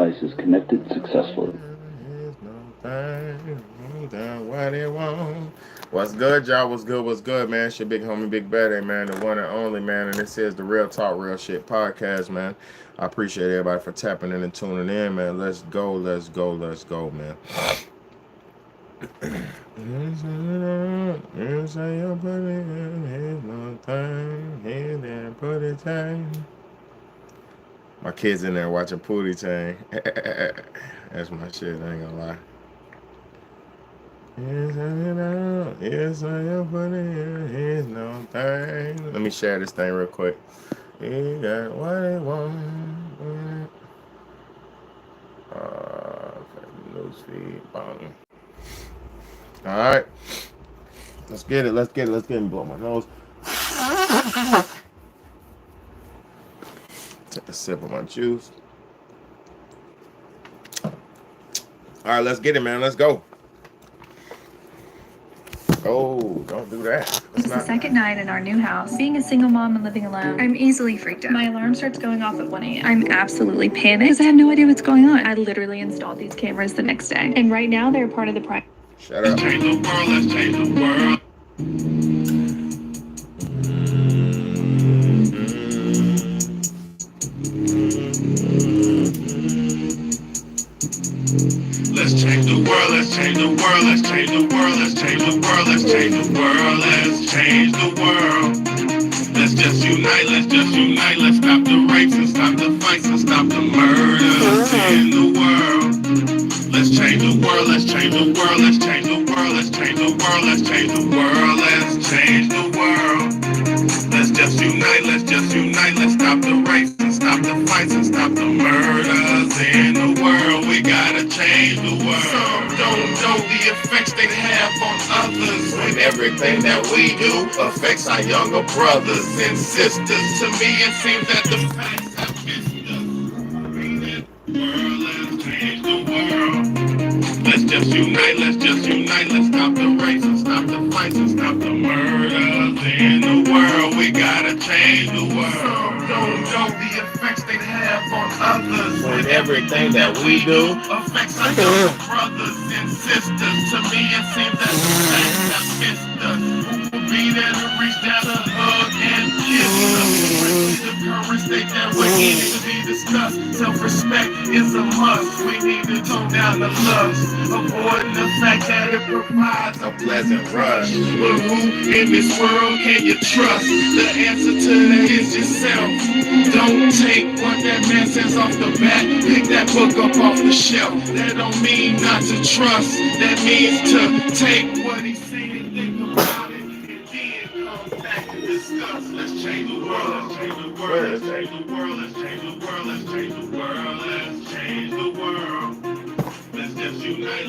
devices connected successfully. What's good, y'all? What's good? What's good, man? It's your big homie, Big Bad, man, the one and only, man. And this is the Real Talk, Real Shit podcast, man. I appreciate everybody for tapping in and tuning in, man. Let's go, let's go, let's go, man. My kids in there watching Pootie Tang. That's my shit, I ain't gonna lie. Yes, I am putting his no thing. Let me share this thing real quick. He got what he want. Newsfeed. All right. Let's get it. Let's get it. Let's get it. Blow my nose. Take a sip of my juice. All right, let's get it, man. Let's go. Oh, don't do that. It's the second night in our new house. Being a single mom and living alone, I'm easily freaked out. My alarm starts going off at 1 a.m. I'm absolutely panicked because I have no idea what's going on. I literally installed these cameras the next day. And right now, they're part of the project. Shut up. Let's change the world. Let's change the world. Let's change the world, let's change the world, let's change the world, let's change the world, let's change the world, let's change the world. Let's just unite, let's stop the rapes and stop the fights and stop the murders in the world. Let's change the world, let's change the world, let's change the world, let's change the world, let's change the world, let's change the world. Let's just unite, let's stop the rapes and stop the fights and stop the murders in the world. We gotta change the world. Some don't know the effects they have on others when everything that we do affects our younger brothers and sisters. To me, it seems that the facts have missed us. Let's change the world. Let's just unite, let's stop the rapes and stop the fights and stop the murders in the world. We gotta change the world. Some don't know the effects they have on others when everything that we do affects our younger brothers and sisters. To me, it seems that the facts have missed us. Who will be there to reach down to hug and kiss us? The current state that we need to be discussed. Self-respect is a must. We need to tone down the lust, avoiding the fact that it provides a pleasant rush. But who in this world can you trust? The answer to that is yourself. Don't take what that man says off the bat. Pick that book up off the shelf. That don't mean not to trust. That means to take what he's saying, think about it, and then come back and discuss. Let's change the world. Let's change the world. Let's change the world. Let's change the world. Let's change the world. Let's change the world. Let's just unite,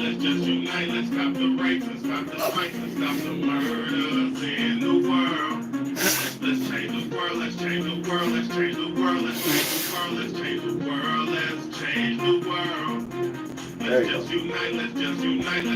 let's stop the rapes and stop the fights and stop the murders in the world. Let's change the world, let's change the world, let's change the world, let's change the world, let's change the world, let's change the world. Let's just unite, let's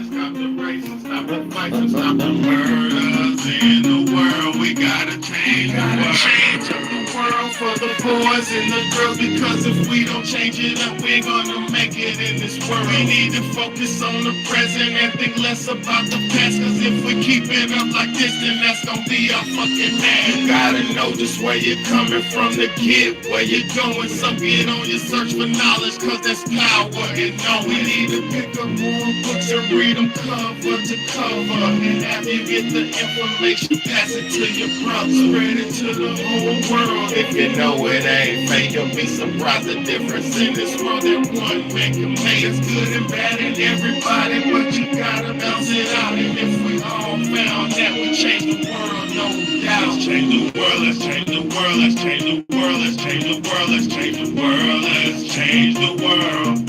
stop the rapes and stop the fights and stop the murders in the world. We gotta change the world. Change the world for the boys and the girls, because if we don't change it up, we're gonna make it in this world. We need to focus on the present and think less about the past, cause if we keep it up like this, then that's gonna be our fucking man. You gotta know just where you're coming from to get where you're going, so get on your search for knowledge, cause that's power in knowing. We need to pick up more books and read them cover to cover, and after you get the information, pass it to your brother, spread it to the whole world. If you know it ain't fake, you'll be surprised the difference in this world that one man can make. It's good and bad in everybody, but you gotta balance it out. And if we all found that we change the world, no doubt. Let's change the world, let's change the world, let's change the world, let's change the world, let's change the world, let's change the world.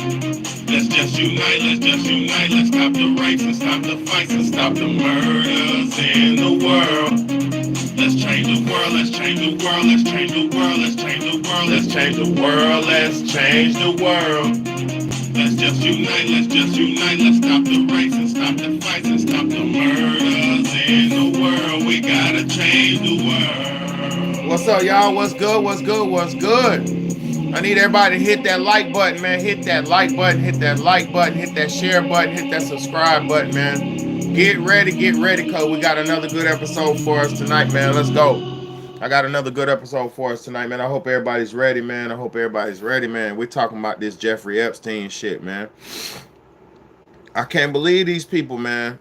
Let's just unite, let's stop the rapes and stop the fights and stop the murders in the world. Let's change the world, let's change the world, let's change the world, let's change the world, let's change the world, let's change the world. Let's just unite, let's stop the rapes and stop the fights and stop the murders in the world. We gotta change the world. What's up, y'all? What's good? What's good? What's good? I need everybody to hit that like button, man. Hit that like button, hit that like button, hit that share button, hit that subscribe button, man. Get ready, cause we got another good episode for us tonight, man. Let's go. I got another good episode for us tonight, man. I hope everybody's ready, man. We're talking about this Jeffrey Epstein shit, man. I can't believe these people, man.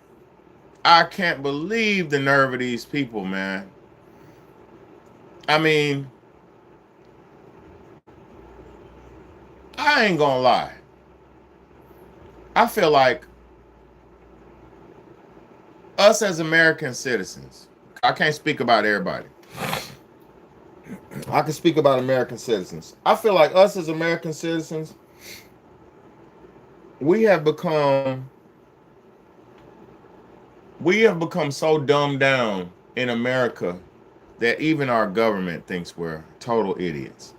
I can't believe the nerve of these people, man. I mean, I ain't gonna lie. I feel like us as American citizens, I can't speak about everybody. I can speak about American citizens. I feel like us as American citizens, we have become so dumbed down in America that even our government thinks we're total idiots.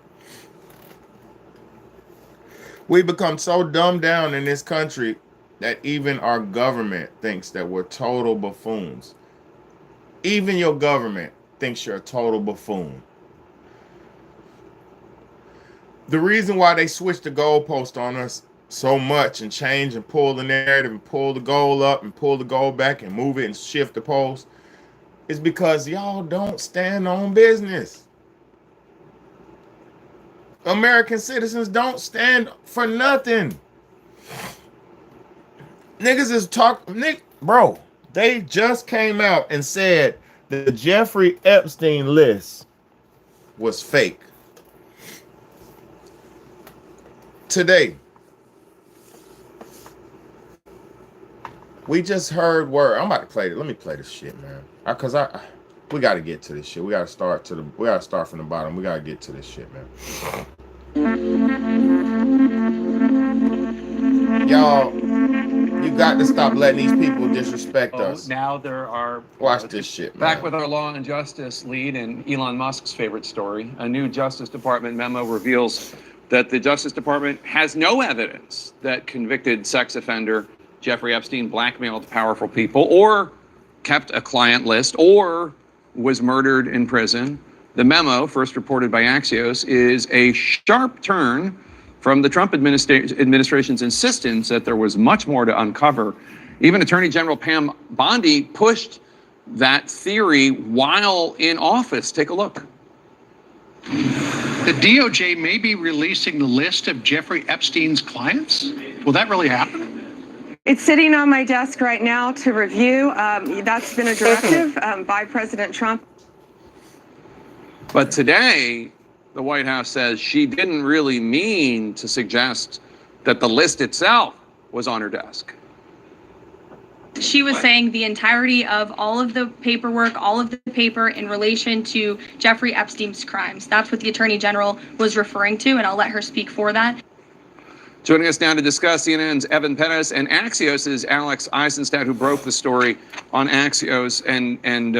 We become so dumbed down in this country that even our government thinks that we're total buffoons. Even your government thinks you're a total buffoon. The reason why they switch the goalpost on us so much and change and pull the narrative and pull the goal up and pull the goal back and move it and shift the post is because y'all don't stand on business. American citizens don't stand for nothing. Niggas is bro, they just came out and said the Jeffrey Epstein list was fake. Today, we just heard word. I'm about to play it. Let me play this shit, man. We got to get to this shit. We got to start from the bottom. We got to get to this shit, man. Y'all, you got to stop letting these people disrespect us. Now there are... Watch this shit, man. Back with our law and justice lead and Elon Musk's favorite story. A new Justice Department memo reveals that the Justice Department has no evidence that convicted sex offender Jeffrey Epstein blackmailed powerful people or kept a client list or was murdered in prison. The memo, first reported by Axios, is a sharp turn from the Trump administration's insistence that there was much more to uncover. Even Attorney General Pam Bondi pushed that theory while in office. Take a look. The DOJ may be releasing the list of Jeffrey Epstein's clients. Will that really happen? It's sitting on my desk right now to review. That's been a directive by President Trump. But today, the White House says she didn't really mean to suggest that the list itself was on her desk. She was saying the entirety of all of the paperwork, all of the paper in relation to Jeffrey Epstein's crimes. That's what the Attorney General was referring to, and I'll let her speak for that. Joining us now to discuss CNN's Evan Pettis and Axios' Alex Eisenstadt, who broke the story on Axios. And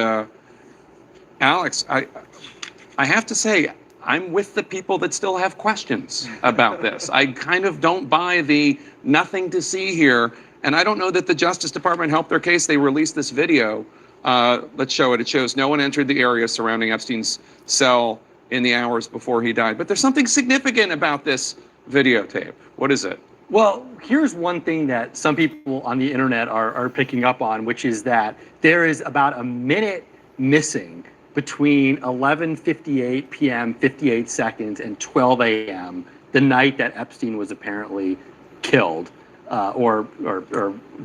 Alex, I have to say, I'm with the people that still have questions about this. I kind of don't buy the nothing to see here. And I don't know that the Justice Department helped their case. They released this video. Let's show it. It shows no one entered the area surrounding Epstein's cell in the hours before he died. But there's something significant about this videotape. What is it? Well, here's one thing that some people on the internet are picking up on, which is that there is about a minute missing between 11:58 p.m., 58 seconds, and 12 a.m., the night that Epstein was apparently killed. Or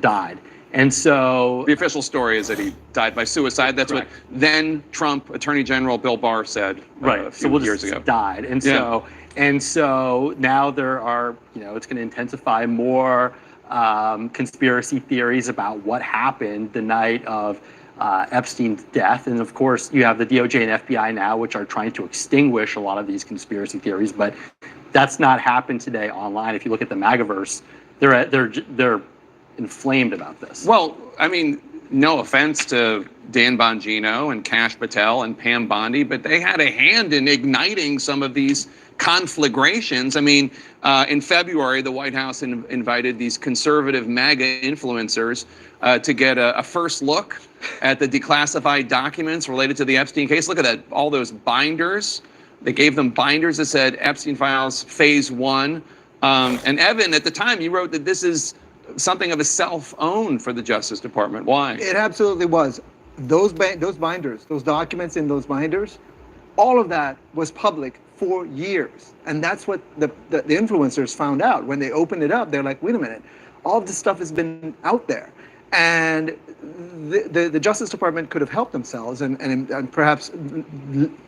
died. And so the official story is that he died by suicide. That's correct. What then Trump Attorney General Bill Barr said a few years ago. Died. And so now there are, it's going to intensify more conspiracy theories about what happened the night of Epstein's death. And of course, you have the DOJ and FBI now, which are trying to extinguish a lot of these conspiracy theories. But that's not happened today online. If you look at the MAGAverse, they're inflamed about this. Well, I mean, no offense to Dan Bongino and Kash Patel and Pam Bondi, but they had a hand in igniting some of these conflagrations. I mean, in February, the White House invited these conservative MAGA influencers to get a first look at the declassified documents related to the Epstein case. Look at that, all those binders They gave them binders that said Epstein Files Phase 1. And Evan, at the time, you wrote that this is something of a self-own for the Justice Department. Why? It absolutely was. Those binders, those documents in those binders, all of that was public for years. And that's what the influencers found out. When they opened it up, they're like, wait a minute, all of this stuff has been out there. And the Justice Department could have helped themselves and perhaps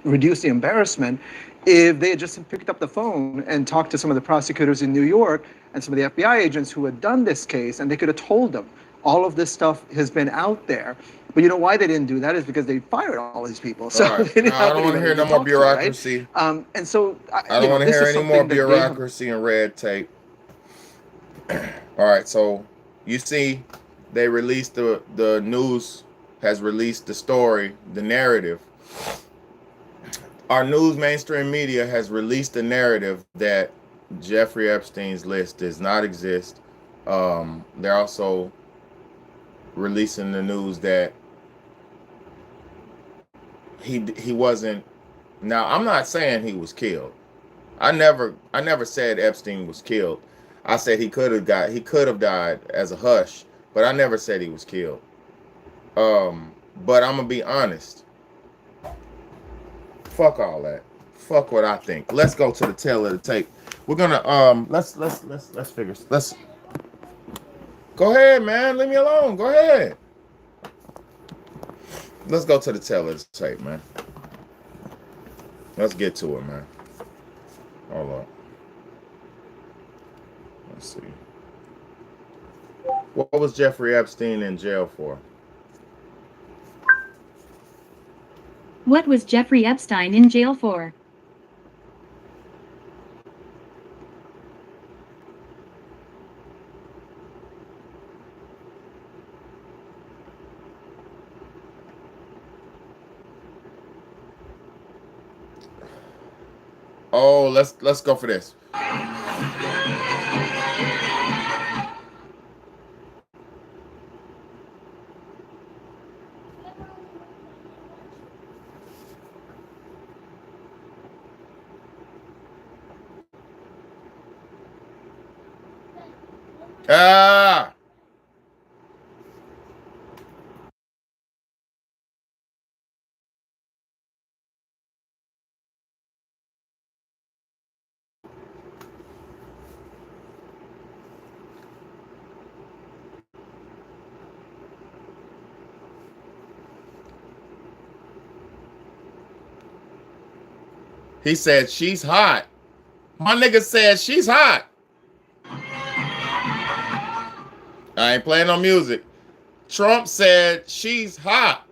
reduce the embarrassment if they had just picked up the phone and talked to some of the prosecutors in New York and some of the FBI agents who had done this case, and they could have told them all of this stuff has been out there. But you know why they didn't do that is because they fired all these people. So Right. No, I don't want to hear no more bureaucracy. Right? And so I don't want to hear any more bureaucracy and red tape. All right, so you see, they released the news has released the story, the narrative. Our news mainstream media has released the narrative that Jeffrey Epstein's list does not exist. They're also releasing the news that he wasn't. Now, I'm not saying he was killed. I never said Epstein was killed. I said he could have died as a hush, but I never said he was killed. But I'm gonna be honest. Fuck all that. Fuck what I think. Let's go to the tail of the tape. We're gonna let's figure. Let's go ahead, man. Leave me alone. Go ahead. Let's go to the tail of the tape, man. Let's get to it, man. Hold on. Let's see. What was Jeffrey Epstein in jail for? What was Jeffrey Epstein in jail for? Oh, let's go for this. Ah! He said she's hot. My nigga said she's hot. I ain't playing no music. Trump said she's hot.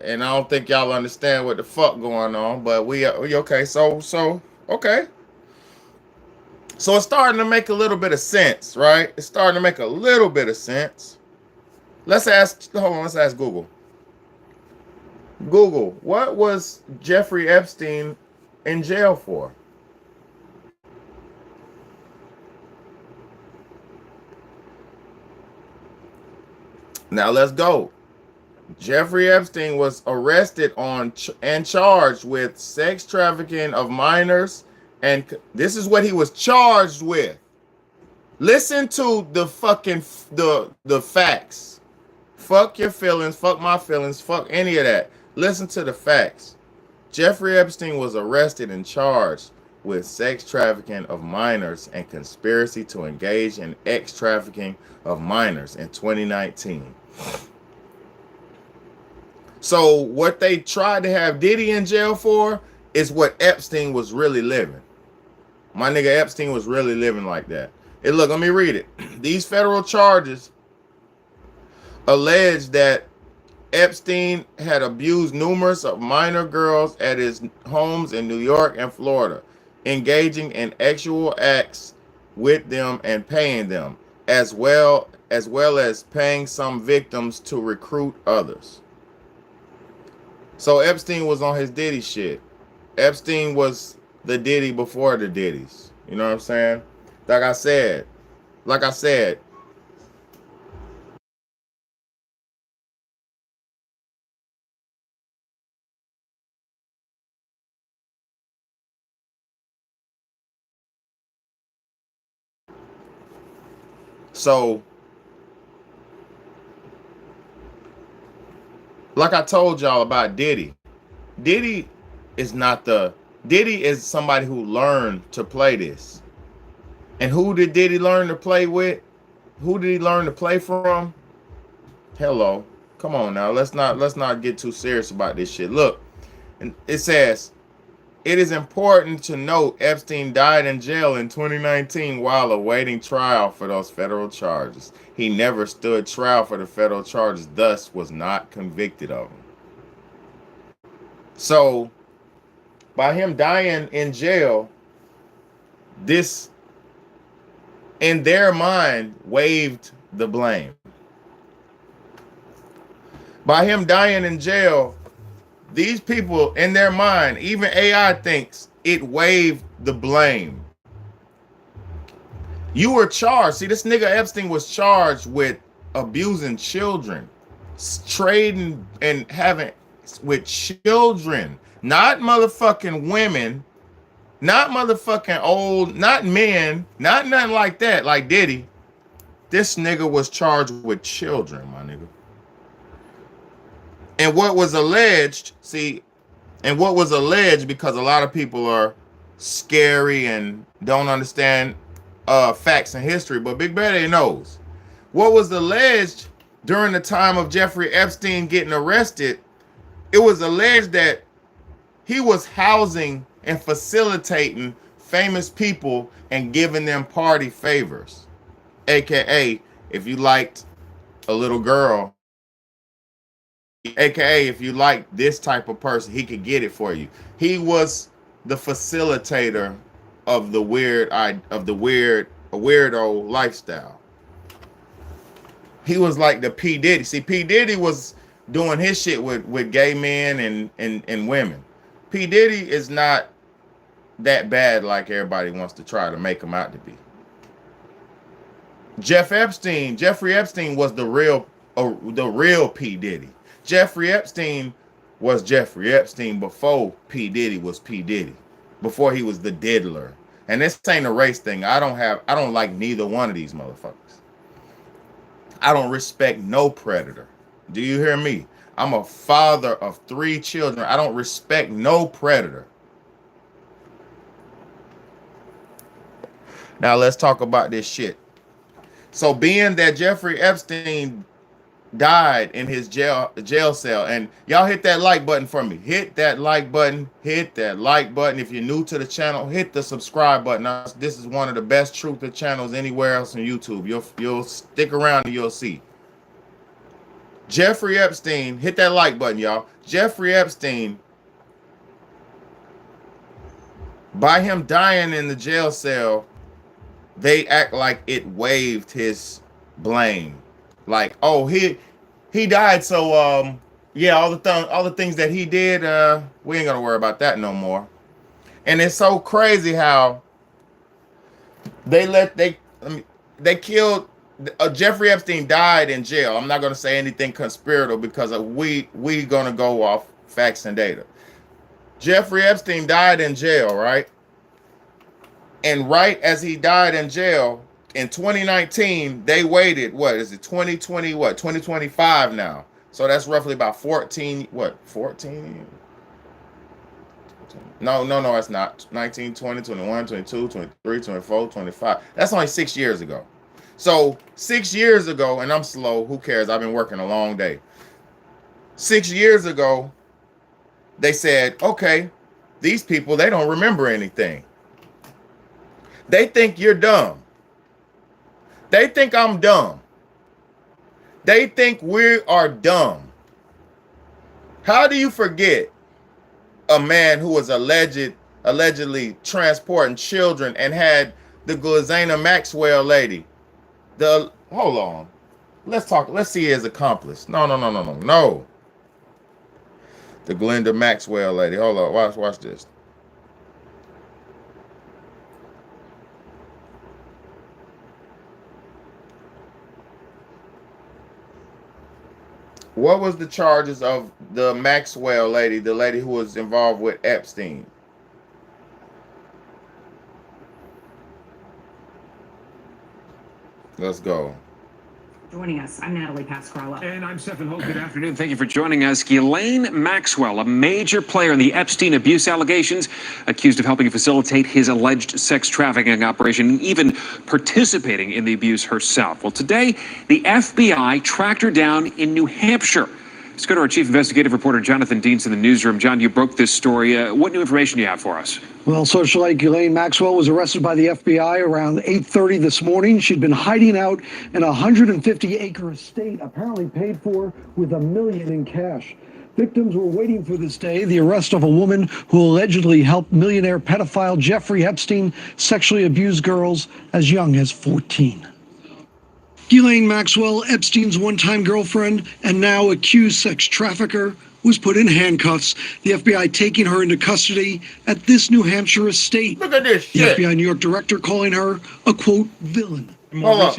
And I don't think y'all understand what the fuck going on, but we okay. So okay. So it's starting to make a little bit of sense, right? It's starting to make a little bit of sense. Let's ask Google. Google, what was Jeffrey Epstein in jail for? Now let's go. Jeffrey Epstein was arrested and charged with sex trafficking of minors, and this is what he was charged with. Listen to the fucking the facts. Fuck your feelings, fuck my feelings, fuck any of that. Listen to the facts. Jeffrey Epstein was arrested and charged with sex trafficking of minors and conspiracy to engage in trafficking of minors in 2019. So what they tried to have Diddy in jail for is what Epstein was really living. My nigga Epstein was really living like that. Hey, look, let me read it. These federal charges allege that Epstein had abused numerous of minor girls at his homes in New York and Florida, engaging in sexual acts with them and paying them, as well as paying some victims to recruit others. So Epstein was on his Diddy shit. Epstein was the Diddy before the Diddies. You know what I'm saying? Like I said, So, like I told y'all about Diddy, Diddy is not the Diddy is somebody who learned to play this. And who did Diddy learn to play with? Who did he learn to play from? Hello. Come on now. Let's not get too serious about this shit. Look, and it says, it is important to note Epstein died in jail in 2019 while awaiting trial for those federal charges. He never stood trial for the federal charges, thus was not convicted of them. So, by him dying in jail, this, in their mind, waived the blame. By him dying in jail, these people, in their mind, even AI thinks it waived the blame. You were charged. See, this nigga Epstein was charged with abusing children, trading and having with children, not motherfucking women, not motherfucking old, not men, not nothing like that, like Diddy. This nigga was charged with children, my nigga. And what was alleged, see, and what was alleged, because a lot of people are scary and don't understand facts and history, but Big Daddy knows. What was alleged during the time of Jeffrey Epstein getting arrested, it was alleged that he was housing and facilitating famous people and giving them party favors. AKA, if you liked a little girl, AKA, if you like this type of person, he could get it for you. He was the facilitator of the weirdo lifestyle. He was like the P. Diddy. See, P. Diddy was doing his shit with gay men and women. P. Diddy is not that bad like everybody wants to try to make him out to be. Jeffrey Epstein was the real P. Diddy. Jeffrey Epstein was Jeffrey Epstein before P. Diddy was P. Diddy, before he was the diddler. And this ain't a race thing. I don't like neither one of these motherfuckers. I don't respect no predator. Do you hear me? I'm a father of 3 children. I don't respect no predator. Now let's talk about this shit. So being that Jeffrey Epstein died in his jail cell, and y'all hit that like button for me. Hit that like button. Hit that like button. If you're new to the channel, hit the subscribe button. Now, this is one of the best truther channels anywhere else on YouTube. You'll stick around and you'll see. Jeffrey Epstein, hit that like button, y'all. Jeffrey Epstein, by him dying in the jail cell, they act like it waived his blame. Like, oh, he died, so yeah, all the things that he did, we ain't gonna worry about that no more. And it's so crazy how they killed Jeffrey Epstein died in jail. I'm not gonna say anything conspiratorial because we gonna go off facts and data. Jeffrey Epstein died in jail, right? And right as he died in jail in 2019, they waited, what is it, 2020, what, 2025 now. So that's roughly about 14, what, 14? No, it's not. 19, 20, 21, 22, 23, 24, 25. That's only 6 years ago. So 6 years ago, and I'm slow, who cares? I've been working a long day. 6 years ago, they said, okay, these people, they don't remember anything. They think you're dumb. They think I'm dumb. They think we are dumb. How do you forget a man who was allegedly transporting children and had the Glazana Maxwell lady? Hold on. Let's see his accomplice. No. The Glenda Maxwell lady. Hold on. Watch this. What was the charges of the Maxwell lady, the lady who was involved with Epstein? Let's go. Joining us, I'm Natalie Pasquarella. And I'm Stephen Holt. Good afternoon. Thank you for joining us. Ghislaine Maxwell, a major player in the Epstein abuse allegations, accused of helping facilitate his alleged sex trafficking operation and even participating in the abuse herself. Well, today, the FBI tracked her down in New Hampshire. Let's go to our chief investigative reporter, Jonathan Deans, in the newsroom. John, you broke this story. What new information do you have for us? Well, socialite Ghislaine Maxwell was arrested by the FBI around 8:30 this morning. She'd been hiding out in a 150-acre estate, apparently paid for with $1 million in cash. Victims were waiting for this day, the arrest of a woman who allegedly helped millionaire pedophile Jeffrey Epstein sexually abuse girls as young as 14. Ghislaine Maxwell, Epstein's one-time girlfriend and now accused sex trafficker, was put in handcuffs, the FBI taking her into custody at this New Hampshire estate. Look at this The shit. FBI New York director calling her a, quote, villain. Hold up.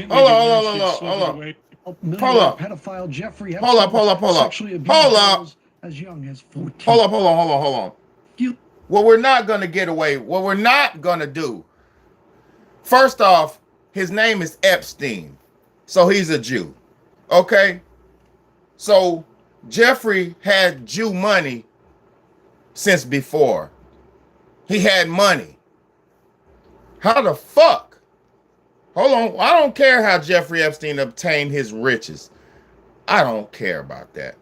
Pedophile Jeffrey Hold up. sexually abused girls as young as 14. Hold on. What we're not going to get away, what we're not going to do. First off, his name is Epstein. So he's a Jew. Okay? So Jeffrey had Jew money since before. He had money. How the fuck? Hold on. I don't care how Jeffrey Epstein obtained his riches. I don't care about that.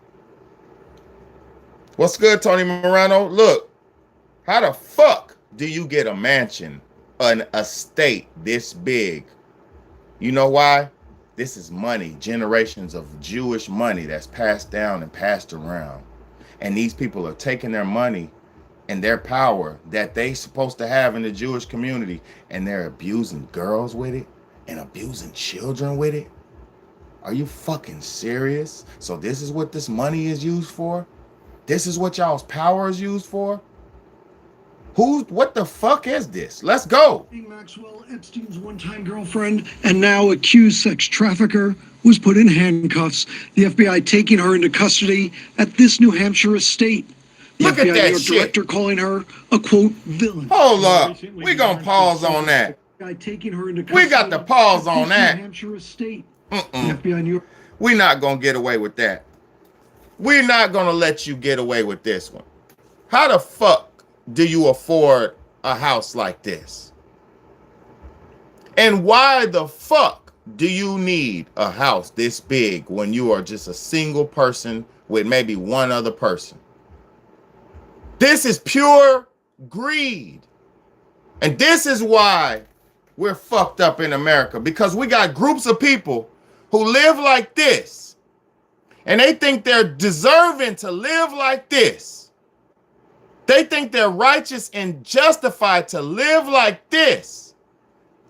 What's good, Tony Morano? Look, how the fuck do you get a mansion, an estate this big? You know why? This is money, generations of Jewish money that's passed down and passed around. And these people are taking their money and their power that they supposed to have in the Jewish community, and they're abusing girls with it and abusing children with it. Are you fucking serious? So this is what this money is used for? This is what y'all's power is used for? What the fuck is this? Let's go. Maxwell, Epstein's one-time girlfriend and now accused sex trafficker, was put in handcuffs. The FBI taking her into custody at this New Hampshire estate. The Look at FBI that New York shit. director calling her a, quote, villain. Hold up. We gonna pause on that. Taking her into We got to pause on that. New Hampshire estate. The FBI New York. We're not gonna get away with that. We're not gonna let you get away with this one. How the fuck do you afford a house like this? And why the fuck do you need a house this big when you are just a single person with maybe one other person? This is pure greed. And this is why we're fucked up in America, because we got groups of people who live like this, and they think they're deserving to live like this. They think they're righteous and justified to live like this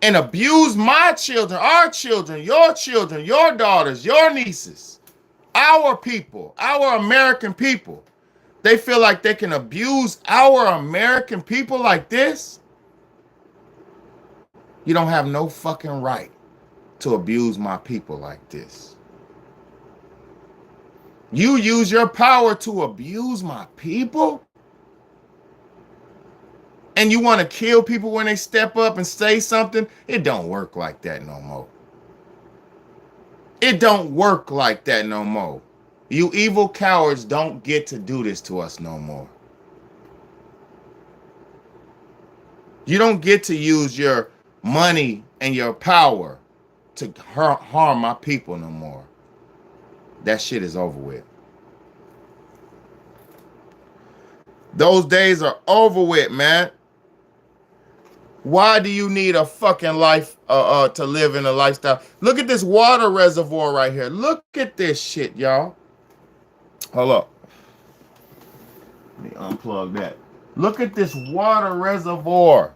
and abuse my children, our children, your daughters, your nieces, our people, our American people. They feel like they can abuse our American people like this. You don't have no fucking right to abuse my people like this. You use your power to abuse my people? And you want to kill people when they step up and say something? It don't work like that no more. It don't work like that no more. You evil cowards don't get to do this to us no more. You don't get to use your money and your power to harm my people no more. That shit is over with. Those days are over with, man. Why do you need a fucking life to live in a lifestyle? Look at this water reservoir right here. Look at this shit, y'all. Hold up. Let me unplug that. Look at this water reservoir.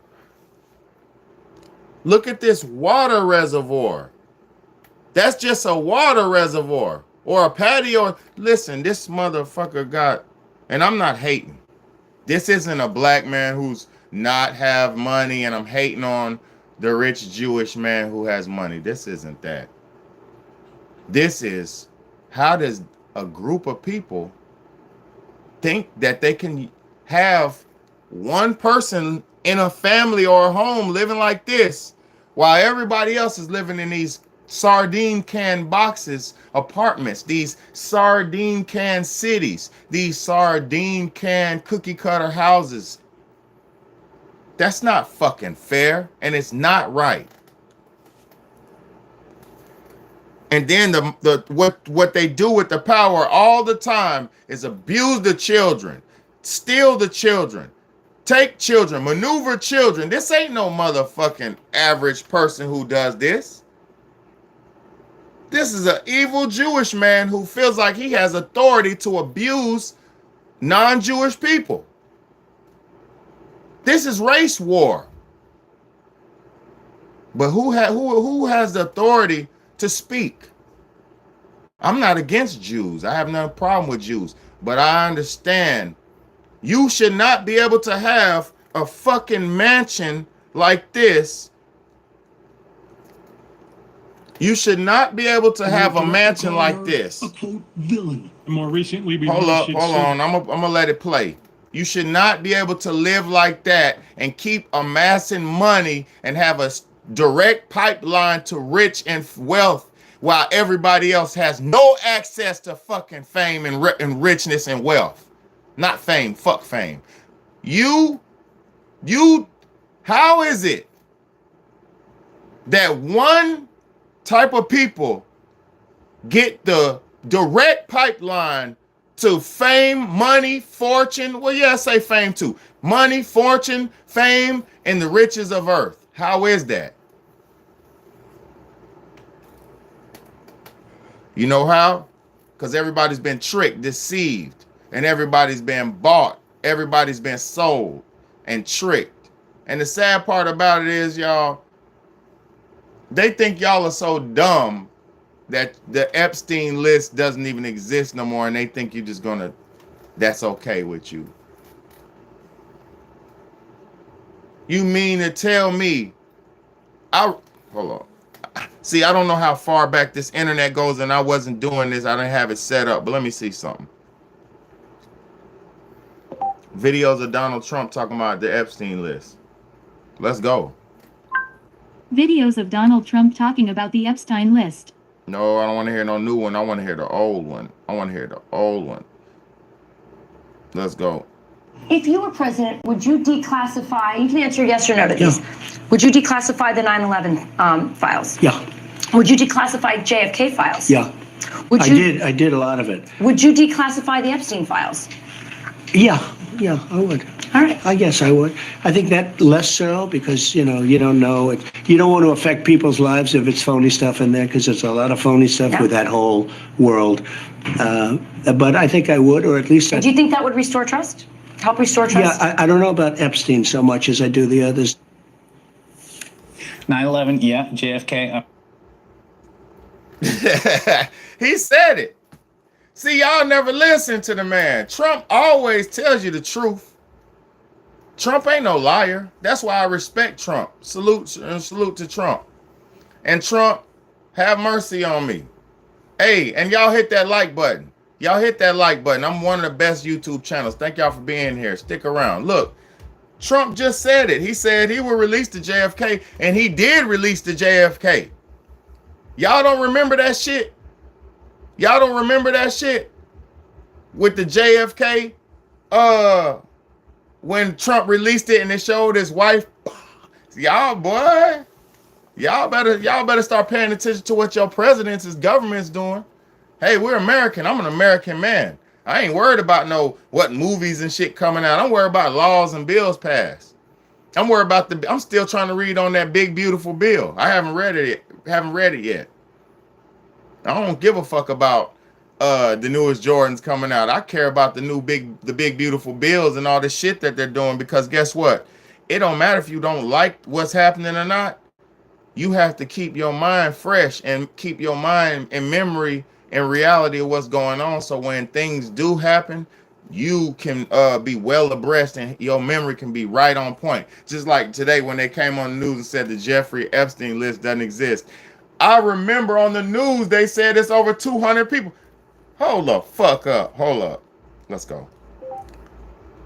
Look at this water reservoir. That's just a water reservoir or a patio. Listen, this motherfucker got, and I'm not hating. This isn't a black man who's not have money and I'm hating on the rich Jewish man who has money. This isn't that. This is, how does a group of people think that they can have one person in a family or a home living like this while everybody else is living in these sardine can boxes, apartments, these sardine can cities, these sardine can cookie cutter houses. That's not fucking fair, and it's not right. And then what they do with the power all the time is abuse the children, steal the children, take children, maneuver children. This ain't no motherfucking average person who does this. This is an evil Jewish man who feels like he has authority to abuse non-Jewish people. This is race war. But who has the authority to speak? I'm not against Jews. I have no problem with Jews. But I understand you should not be able to have a fucking mansion like this. You should not be able to have a mansion like this. A quote villain. More recently, Hold on. I'm gonna let it play. You should not be able to live like that and keep amassing money and have a direct pipeline to rich and wealth while everybody else has no access to fucking fame and richness and wealth. Not fame, fuck fame. How is it that one type of people get the direct pipeline to fame, money, fortune? Well, yeah, say fame too. Money, fortune, fame, and the riches of earth. How is that? You know how? Because everybody's been tricked, deceived, and everybody's been bought. Everybody's been sold and tricked. And the sad part about it is, y'all, they think y'all are so dumb that the Epstein list doesn't even exist no more, and they think you're just gonna, that's okay with you. You mean to tell me, hold on. See, I don't know how far back this internet goes, and I wasn't doing this. I didn't have it set up, but let me see something. Videos of Donald Trump talking about the Epstein list. Let's go. Videos of Donald Trump talking about the Epstein list. No, I don't want to hear no new one. I want to hear the old one. I want to hear the old one. Let's go. If you were president, would you declassify, you can answer yes or no to these. Would you declassify the 9/11 files? Yeah. Would you declassify JFK files? Yeah. Would you, I did a lot of it. Would you declassify the Epstein files? Yeah, I would. All right. I guess I would. I think that less so because, you don't know it. You don't want to affect people's lives if it's phony stuff in there because there's a lot of phony stuff with that whole world. But I think I would, or at least. Do you think that would restore trust? Help restore trust? Yeah, I don't know about Epstein so much as I do the others. 9/11, yeah. JFK. He said it. See, y'all never listen to the man. Trump always tells you the truth. Trump ain't no liar. That's why I respect Trump. Salute to Trump. And Trump, have mercy on me. Hey, and y'all hit that like button. Y'all hit that like button. I'm one of the best YouTube channels. Thank y'all for being here. Stick around. Look, Trump just said it. He said he would release the JFK, and he did release the JFK. Y'all don't remember that shit? Y'all don't remember that shit with the JFK? When Trump released it and it showed his wife. Y'all, boy, y'all better start paying attention to what your president's government's doing. Hey, we're American. I'm an American man. I ain't worried about what movies and shit coming out. I'm worried about laws and bills passed. I'm worried about I'm still trying to read on that big beautiful bill. I haven't read it yet. I don't give a fuck about the newest Jordans coming out. I care about the big beautiful bills and all the shit that they're doing, because guess what? It don't matter if you don't like what's happening or not. You have to keep your mind fresh and keep your mind in memory and reality of what's going on, so when things do happen, you can be well abreast and your memory can be right on point. Just like today when they came on the news and said the Jeffrey Epstein list doesn't exist. I remember on the news they said it's over 200 people. Hold the fuck up. Hold up. Let's go.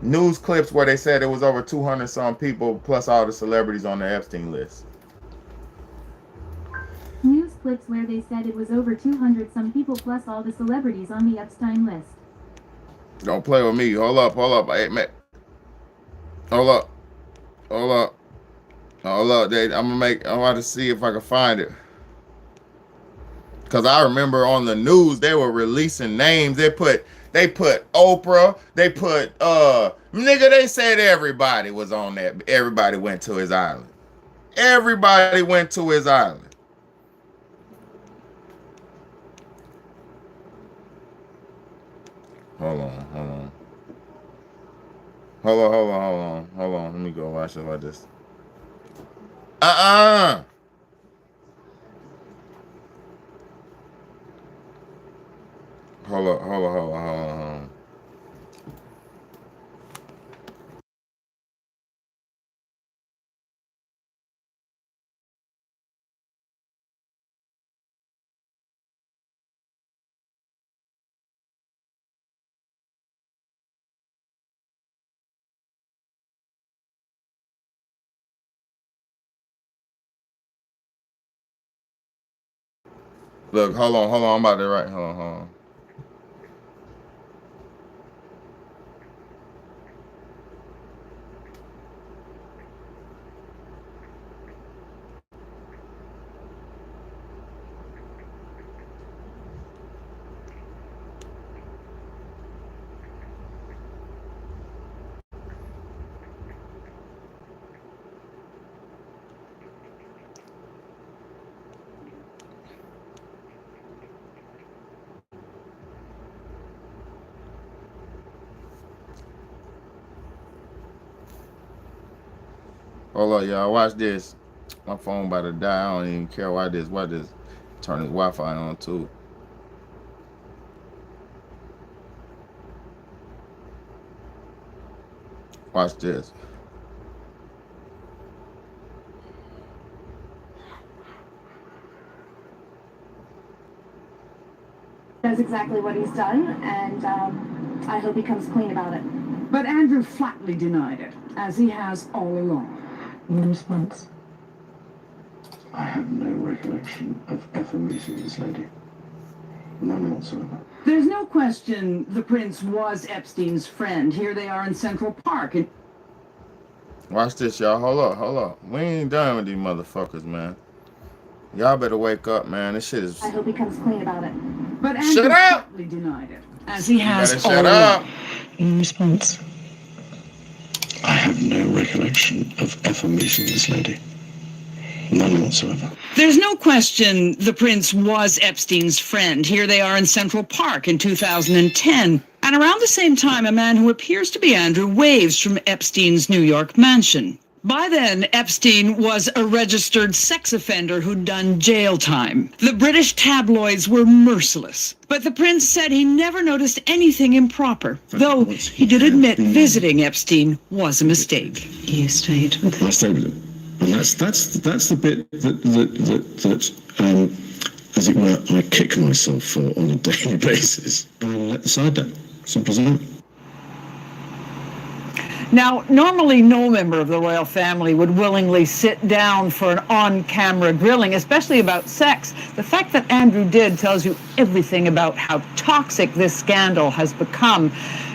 News clips where they said it was over 200 some people plus all the celebrities on the Epstein list. News clips where they said it was over 200 some people plus all the celebrities on the Epstein list. Don't play with me. Hold up. Hey, man. Hold up. I'm about to see if I can find it. Cause I remember on the news they were releasing names. They put Oprah. They put nigga. They said everybody was on that. Everybody went to his island. Everybody went to his island. Hold on. Let me go watch it like this. Hold on. Look, hold on. I'm about to write. Hold on. Hold on, y'all. Watch this. My phone about to die. I don't even care. Why this? Turn his Wi-Fi on too. Watch this. Knows exactly what he's done, and I hope he comes clean about it. But Andrew flatly denied it, as he has all along. In response, I have no recollection of ever meeting this lady. None whatsoever. There's no question the prince was Epstein's friend. Here they are in Central Park. And Watch this, y'all. Hold up. We ain't done with these motherfuckers, man. Y'all better wake up, man. This shit is... I hope he comes clean about it. But Andrew Shut up! flatly denied it, as he has all Shut up! along. In response, I have no recollection of ever meeting this lady. None whatsoever. There's no question the prince was Epstein's friend. Here they are in Central Park in 2010. And around the same time, a man who appears to be Andrew waves from Epstein's New York mansion. By then, Epstein was a registered sex offender who'd done jail time. The British tabloids were merciless. But the prince said he never noticed anything improper, though he did admit visiting Epstein was a mistake. You stayed with him? I stayed with him. And that's the bit that as it were, I kick myself for on a daily basis. And I let the side down. Simple as that. Now, normally no member of the royal family would willingly sit down for an on-camera grilling, especially about sex. The fact that Andrew did tells you everything about how toxic this scandal has become.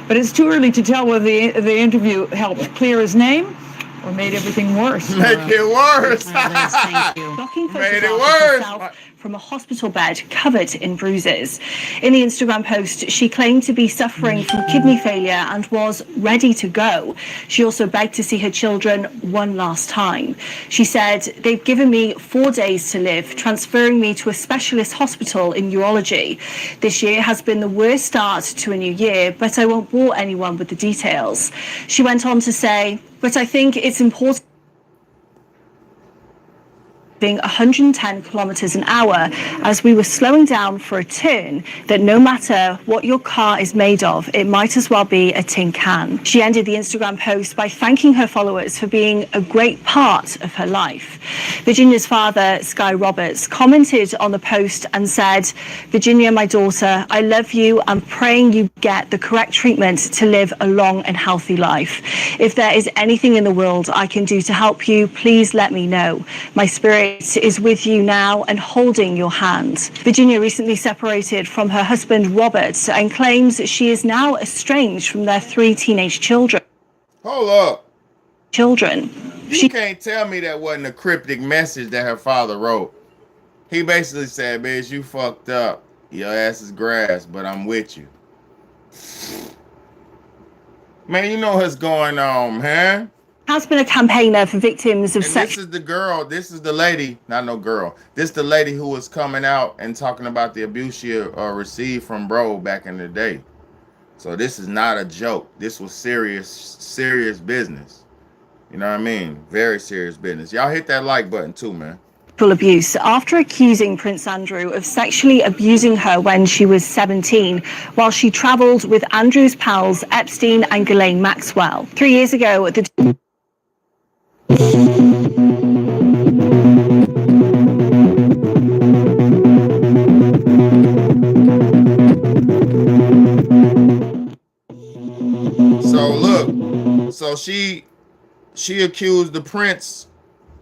But it's too early to tell whether the interview helped clear his name or made everything worse. Make it worse. Thank you. Shocking Made it photograph of worse. herself from a hospital bed covered in bruises. In the Instagram post, she claimed to be suffering from kidney failure and was ready to go. She also begged to see her children one last time. She said, "They've given me 4 days to live, transferring me to a specialist hospital in urology. This year has been the worst start to a new year, but I won't bore anyone with the details." She went on to say, "But I think it's important being 110 kilometers an hour as we were slowing down for a turn that no matter what your car is made of, it might as well be a tin can." She ended the Instagram post by thanking her followers for being a great part of her life. Virginia's father, Sky Roberts, commented on the post and said, "Virginia, my daughter, I love you. I'm praying you get the correct treatment to live a long and healthy life. If there is anything in the world I can do to help you, please let me know. My spirit Spirit is with you now and holding your hand. Virginia recently separated from her husband Robert and claims she is now estranged from their 3 teenage children. Hold up. You can't tell me that wasn't a cryptic message that her father wrote. He basically said, bitch, you fucked up. Your ass is grass, but I'm with you. Man, you know what's going on, man. Has been a campaigner for victims of sex. This is the girl, this is the lady, not no girl. This is the lady who was coming out and talking about the abuse she received from bro back in the day. So this is not a joke. This was serious business. You know what I mean? Very serious business. Y'all hit that like button too, man. Abuse after accusing Prince Andrew of sexually abusing her when she was 17 while she traveled with Andrew's pals Epstein and Ghislaine Maxwell. 3 years ago, So look, so she accused the Prince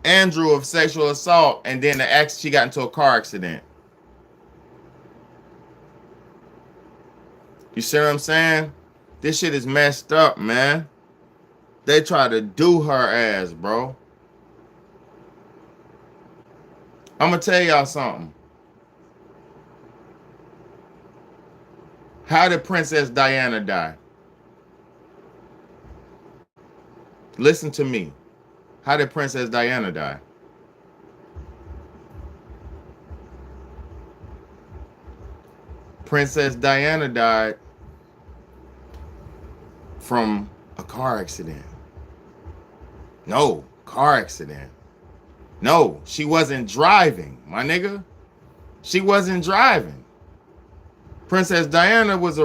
Andrew of sexual assault, and then she got into a car accident. You see what I'm saying? This shit is messed up, man. They try to do her ass, bro. I'm gonna tell y'all something. How did Princess Diana die? Listen to me. How did Princess Diana die? Princess Diana died from a car accident. No, car accident. No, she wasn't driving, my nigga. She wasn't driving. Princess Diana was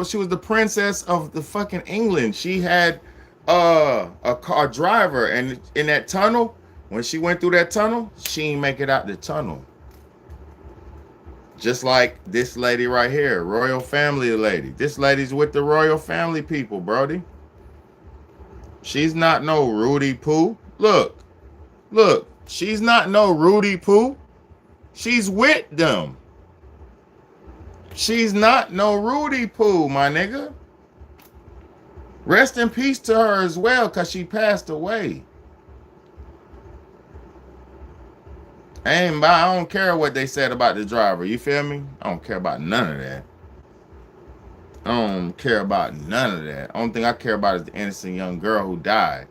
she was the princess of the fucking England. She had a car driver, and in that tunnel, when she went through that tunnel, she didn't make it out the tunnel. Just like this lady right here, royal family lady. This lady's with the royal family people, brody. She's not no Rudy Poo. Look, she's not no Rudy Poo. She's with them. She's not no Rudy Poo, my nigga. Rest in peace to her as well, because she passed away. I don't care what they said about the driver. You feel me? I don't care about none of that. I don't care about none of that. Only thing I care about is the innocent young girl who died.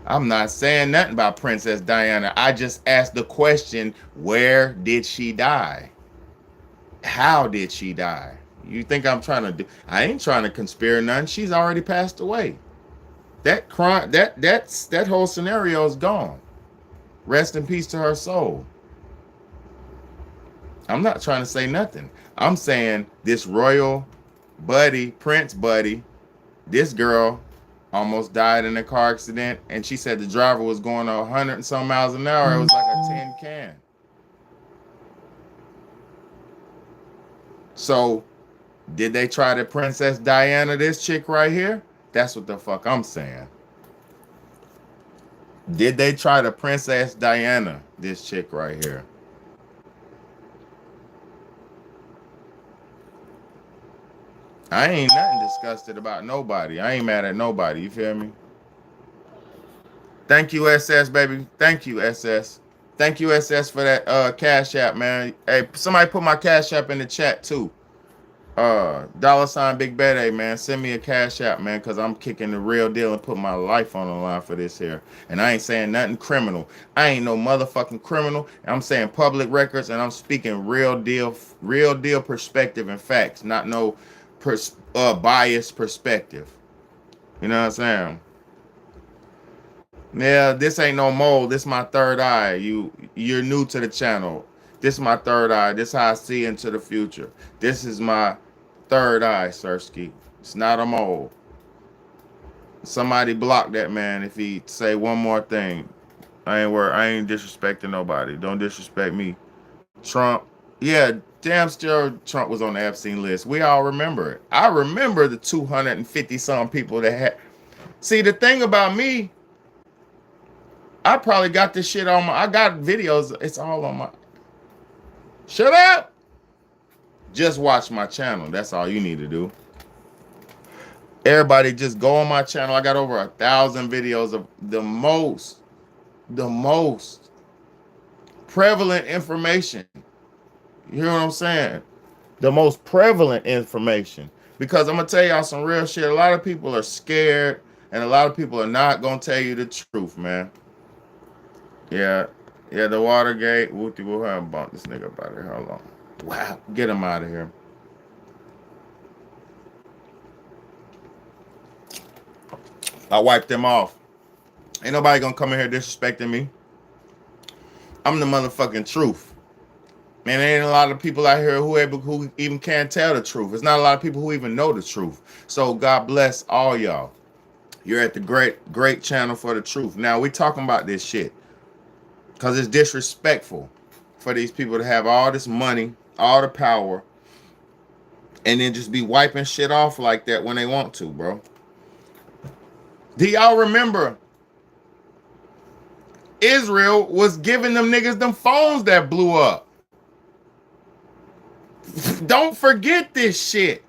I'm not saying nothing about Princess Diana. I just asked the question, where did she die? How did she die? You think I'm trying to do? I ain't trying to conspire none. She's already passed away. That crime, that whole scenario is gone. Rest in peace to her soul. I'm not trying to say nothing. I'm saying this royal buddy, Prince buddy, this girl almost died in a car accident, and she said the driver was going 100 and some miles an hour. It was like a tin can. So, did they try to Princess Diana this chick right here? That's what the fuck I'm saying. Did they try to Princess Diana this chick right here? I ain't nothing disgusted about nobody. I ain't mad at nobody. You feel me? Thank you, SS, baby. Thank you, SS. Thank you, SS, for that Cash App, man. Hey, somebody put my Cash App in the chat, too. $ Big Bad, man. Send me a Cash App, man, because I'm kicking the real deal and put my life on the line for this here. And I ain't saying nothing criminal. I ain't no motherfucking criminal. I'm saying public records, and I'm speaking real deal perspective and facts, not no biased perspective. You know what I'm saying? Yeah, this ain't no mole. This is my third eye. You're new to the channel. This is my third eye. This is how I see into the future. This is my third eye, Sirski. It's not a mole. Somebody block that man if he say one more thing. I ain't disrespecting nobody. Don't disrespect me. Trump. Yeah, damn still Trump was on the Epstein list. We all remember it. I remember the 250 some people that had. See, the thing about me, I probably got this shit on I got videos. It's all on my. Shut up. Just watch my channel. That's all you need to do. Everybody just go on my channel. I got over 1,000 videos of the most prevalent information. You hear what I'm saying? The most prevalent information. Because I'm going to tell y'all some real shit. A lot of people are scared, and a lot of people are not going to tell you the truth, man. Yeah, the Watergate. We'll have to bump this nigga up out of here. Hold on. Wow, get him out of here. I wiped them off. Ain't nobody gonna come in here disrespecting me. I'm the motherfucking truth. Man, there ain't a lot of people out here who even can't tell the truth. There's not a lot of people who even know the truth. So God bless all y'all. You're at the great channel for the truth. Now we talking about this shit because it's disrespectful for these people to have all this money, all the power, and then just be wiping shit off like that when they want to, bro. Do y'all remember Israel was giving them niggas them phones that blew up? Don't forget this shit.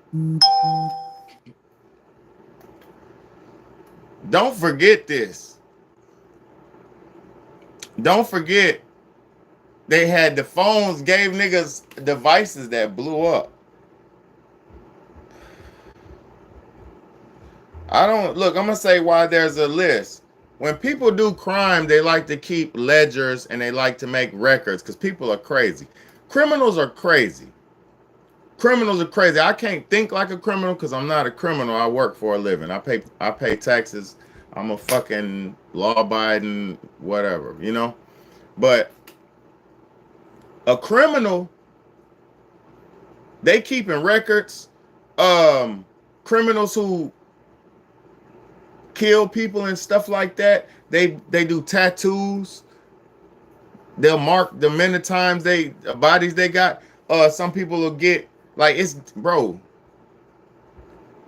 Don't forget this. Don't forget they had the phones, gave niggas devices that blew up. I'm gonna say why there's a list. When people do crime, they like to keep ledgers and they like to make records because people are crazy. Criminals are crazy. Criminals are crazy. I can't think like a criminal because I'm not a criminal. I work for a living. I pay taxes. I'm a fucking law-abiding whatever, you know? But a criminal, they keeping records. Criminals who kill people and stuff like that, they do tattoos. They'll mark the many times bodies they got. Some people will get like, it's bro,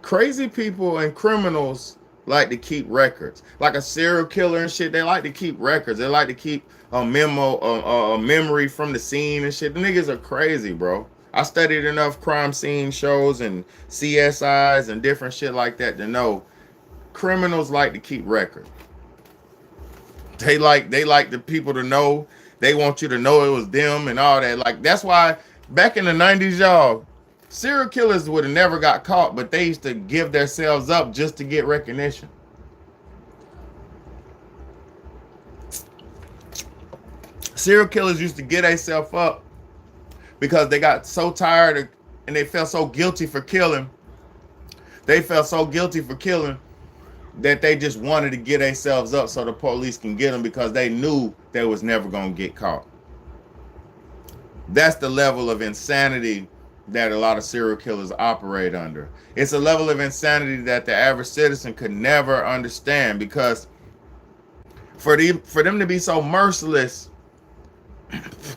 crazy people and criminals like to keep records. Like a serial killer and shit, they like to keep records. They like to keep a memory from the scene and shit. The niggas are crazy, bro. I studied enough crime scene shows and CSIs and different shit like that to know criminals like to keep records. They like the people to know. They want you to know it was them and all that. Like, that's why back in the 90s, y'all, serial killers would have never got caught, but they used to give themselves up just to get recognition. Serial killers used to get themselves up because they got so tired and they felt so guilty for killing. They felt so guilty for killing that they just wanted to get themselves up so the police can get them because they knew they was never going to get caught. That's the level of insanity that a lot of serial killers operate under. It's a level of insanity that the average citizen could never understand, because for them to be so merciless,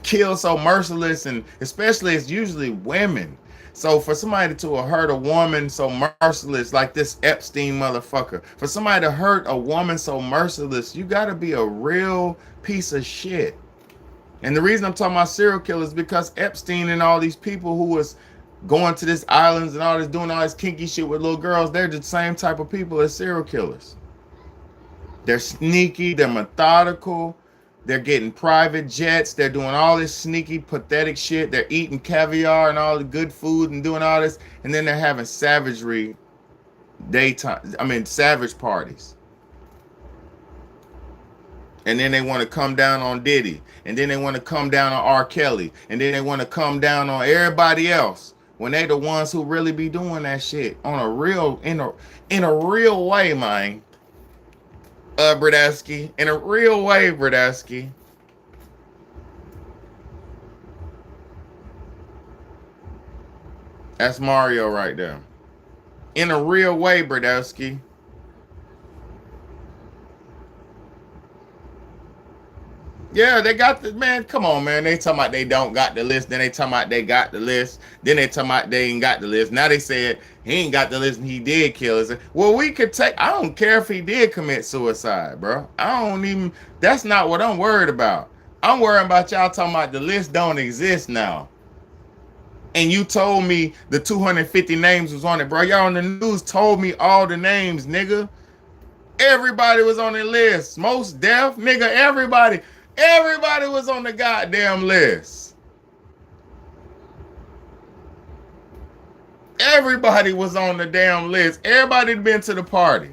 kill so merciless, and especially it's usually women. So for somebody to hurt a woman so merciless, like this Epstein motherfucker, for somebody to hurt a woman so merciless, you got to be a real piece of shit. And the reason I'm talking about serial killers is because Epstein and all these people who was going to these islands and all this, doing all this kinky shit with little girls, they're the same type of people as serial killers. They're sneaky, they're methodical, they're getting private jets, they're doing all this sneaky, pathetic shit, they're eating caviar and all the good food and doing all this, and then they're having savage parties. And then they want to come down on Diddy, and then they want to come down on R. Kelly, and then they want to come down on everybody else when they the ones who really be doing that shit on a real, in a real way, man. Bradowski, in a real way, Bradowski. That's Mario right there. In a real way, Yeah, they got the man. Come on, man. They talking about they don't got the list. Then they talking about they got the list. Then they talking about they ain't got the list. Now they said he ain't got the list and he did kill us. Well, we could take. I don't care if he did commit suicide, bro. I don't even. That's not what I'm worried about. I'm worried about y'all talking about the list don't exist now. And you told me the 250 names was on it, bro. Y'all on the news told me all the names, nigga. Everybody was on the list. Most deaf, nigga. Everybody was on the goddamn list. Everybody was on the damn list. Everybody been to the party.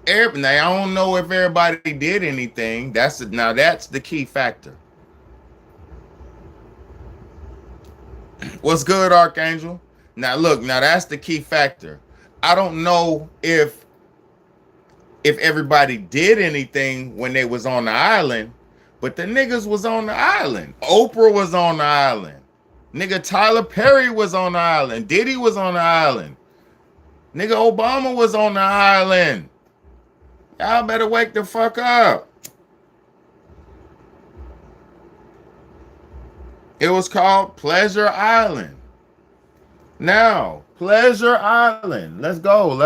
Now, I don't know if everybody did anything. That's the key factor. What's good, Archangel? Now look, that's the key factor. I don't know if everybody did anything when they was on the island, but the niggas was on the island. Oprah was on the island. Nigga, Tyler Perry was on the island. Diddy was on the island. Nigga, Obama was on the island. Y'all better wake the fuck up. It was called Pleasure Island. Now, Pleasure Island. Let's go.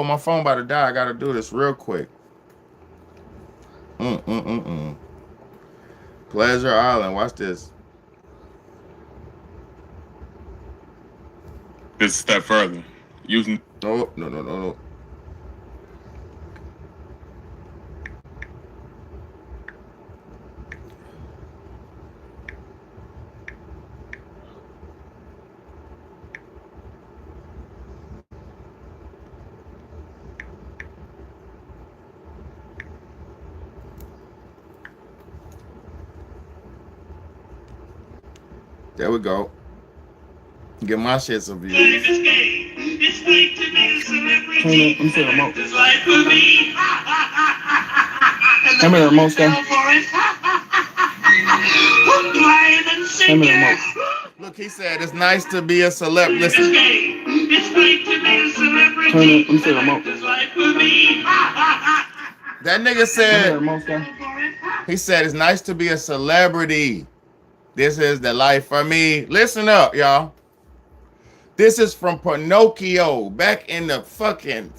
My phone about to die. I gotta do this real quick. Pleasure Island. Watch this. This step further. Using. No. There we go. Get my shit some views. I'm saying remote. Come here, remote guy. Come here, remote. Look, he said it's nice to be a celeb. Listen. I'm saying remote. That nigga said. He said it's nice to be a celebrity. This is the life for me. Listen up, y'all. This is from Pinocchio back in the fucking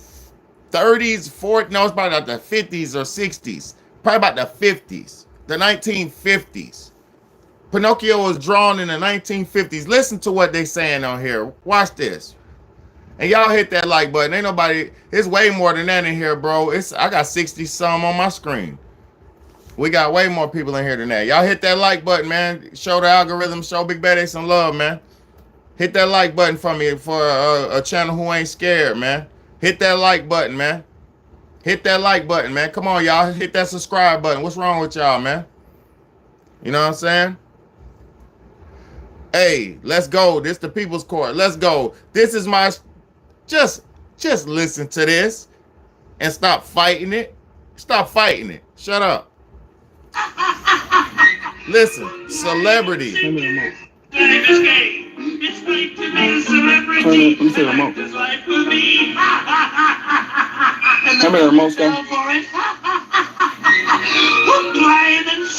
30s, 40s. No, it's probably about the 50s or 60s. Probably about the 50s, the 1950s. Pinocchio was drawn in the 1950s. Listen to what they saying on here. Watch this. And y'all hit that like button. Ain't nobody, it's way more than that in here, bro. I got 60 some on my screen. We got way more people in here than that. Y'all hit that like button, man. Show the algorithm, show Big Bad some love, man. Hit that like button for me for a channel who ain't scared, man. Hit that like button, man. Hit that like button, man. Come on, y'all. Hit that subscribe button. What's wrong with y'all, man? You know what I'm saying? Hey, let's go. This the people's court. Let's go. This is my... Just listen to this and stop fighting it. Stop fighting it. Shut up. Listen, celebrity. Turn the remote. It's great to be a celebrity. Let me see the remote. Come here, remote guy.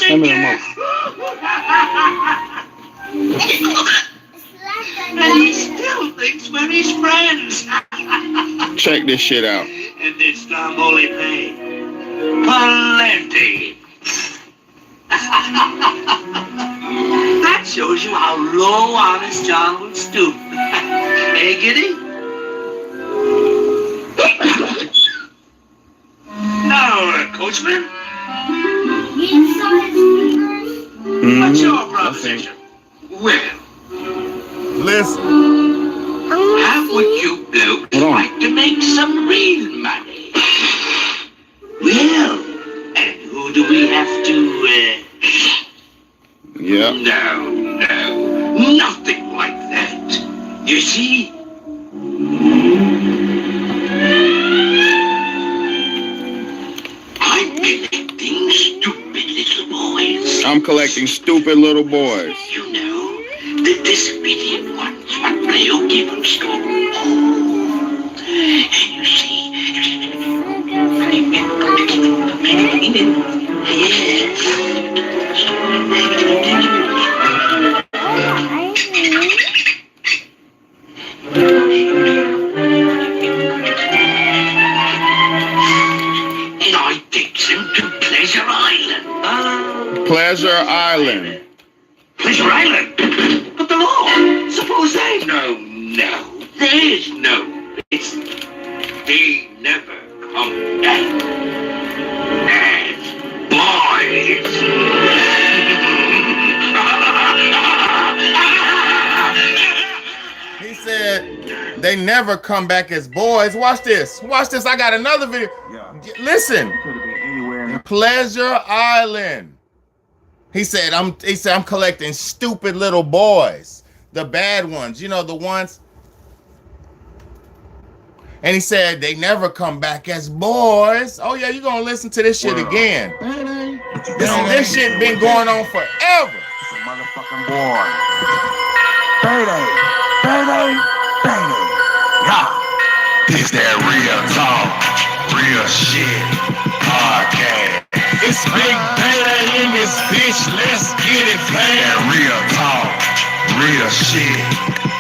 Come here, remote. And he still thinks we're his friends. Check this shit out. And it's Stromboli pay. Plenty. That shows you how low Honest John will stoop. Hey, Giddy? Now, Coachman. What's your proposition? Well, listen. How would you like to make some real money? Well, and who do we have to, Yeah. No, nothing like that. You see? I'm collecting stupid little boys. I'm collecting stupid little boys. You know, the disobedient ones, what they'll give them school. And you see, yes, Island. Pleasure Island. But the law. Suppose they. No. There's no. It's. They never come back. As boys. He said they never come back as boys. Watch this. Watch this. I got another video. Listen. Pleasure Island. He said I'm collecting stupid little boys. The bad ones. You know, the ones. And he said they never come back as boys. Oh yeah, you're gonna listen to this shit again. This shit been going on forever. It's a motherfucking boy. Payday. Yeah. This that real talk, real shit podcast. It's Big Payday in this bitch. Let's get it playing. Real talk, real shit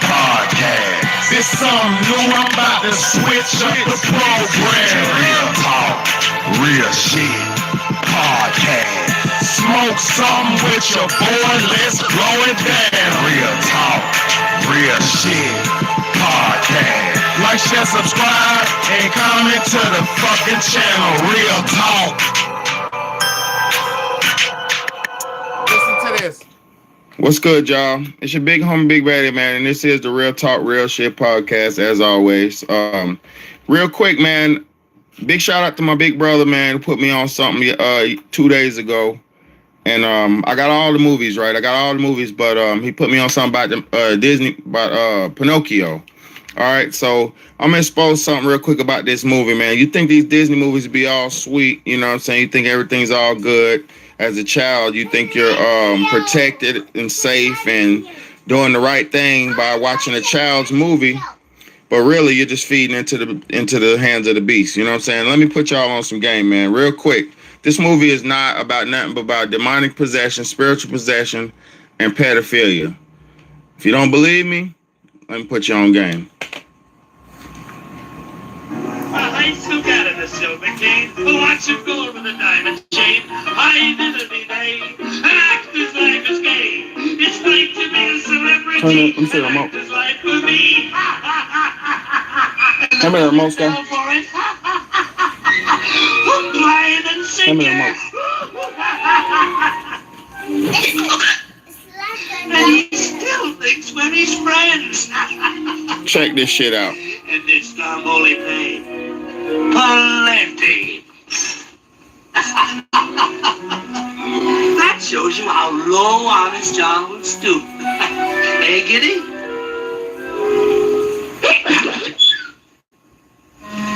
podcast. It's something new. I'm about to switch up the program. Real talk, real shit podcast. Smoke something with your boy. Let's blow it down. Real talk, real shit podcast. Like, share, subscribe, and comment to the fucking channel. Real talk. Listen to this. What's good, y'all? It's your big homie, Big Baddie, man, and this is the Real Talk, Real Shit podcast, as always. Real quick, man, big shout out to my big brother, man, who put me on something 2 days ago. And I got all the movies, right? But he put me on something about Pinocchio. All right, so I'm gonna expose something real quick about this movie, man. You think these Disney movies be all sweet, you know what I'm saying? You think everything's all good. As a child, you think you're protected and safe and doing the right thing by watching a child's movie, but really you're just feeding into the hands of the beast. You know what I'm saying? Let me put y'all on some game, man, real quick. This movie is not about nothing but about demonic possession, spiritual possession, and pedophilia. If you don't believe me, let me put you on game. I still got it, a silver cane. Watch him go over the diamond chain. I didn't be made. An actor's life is gay. It's like to be a celebrity. Turn it. Let me see the remote. Actor's life will be. How many remotes, guy? Blind and singing. And he still thinks we're his friends. Check this shit out. And this time only paid plenty. That shows you how low Honest John would stoop. Hey, Giddy?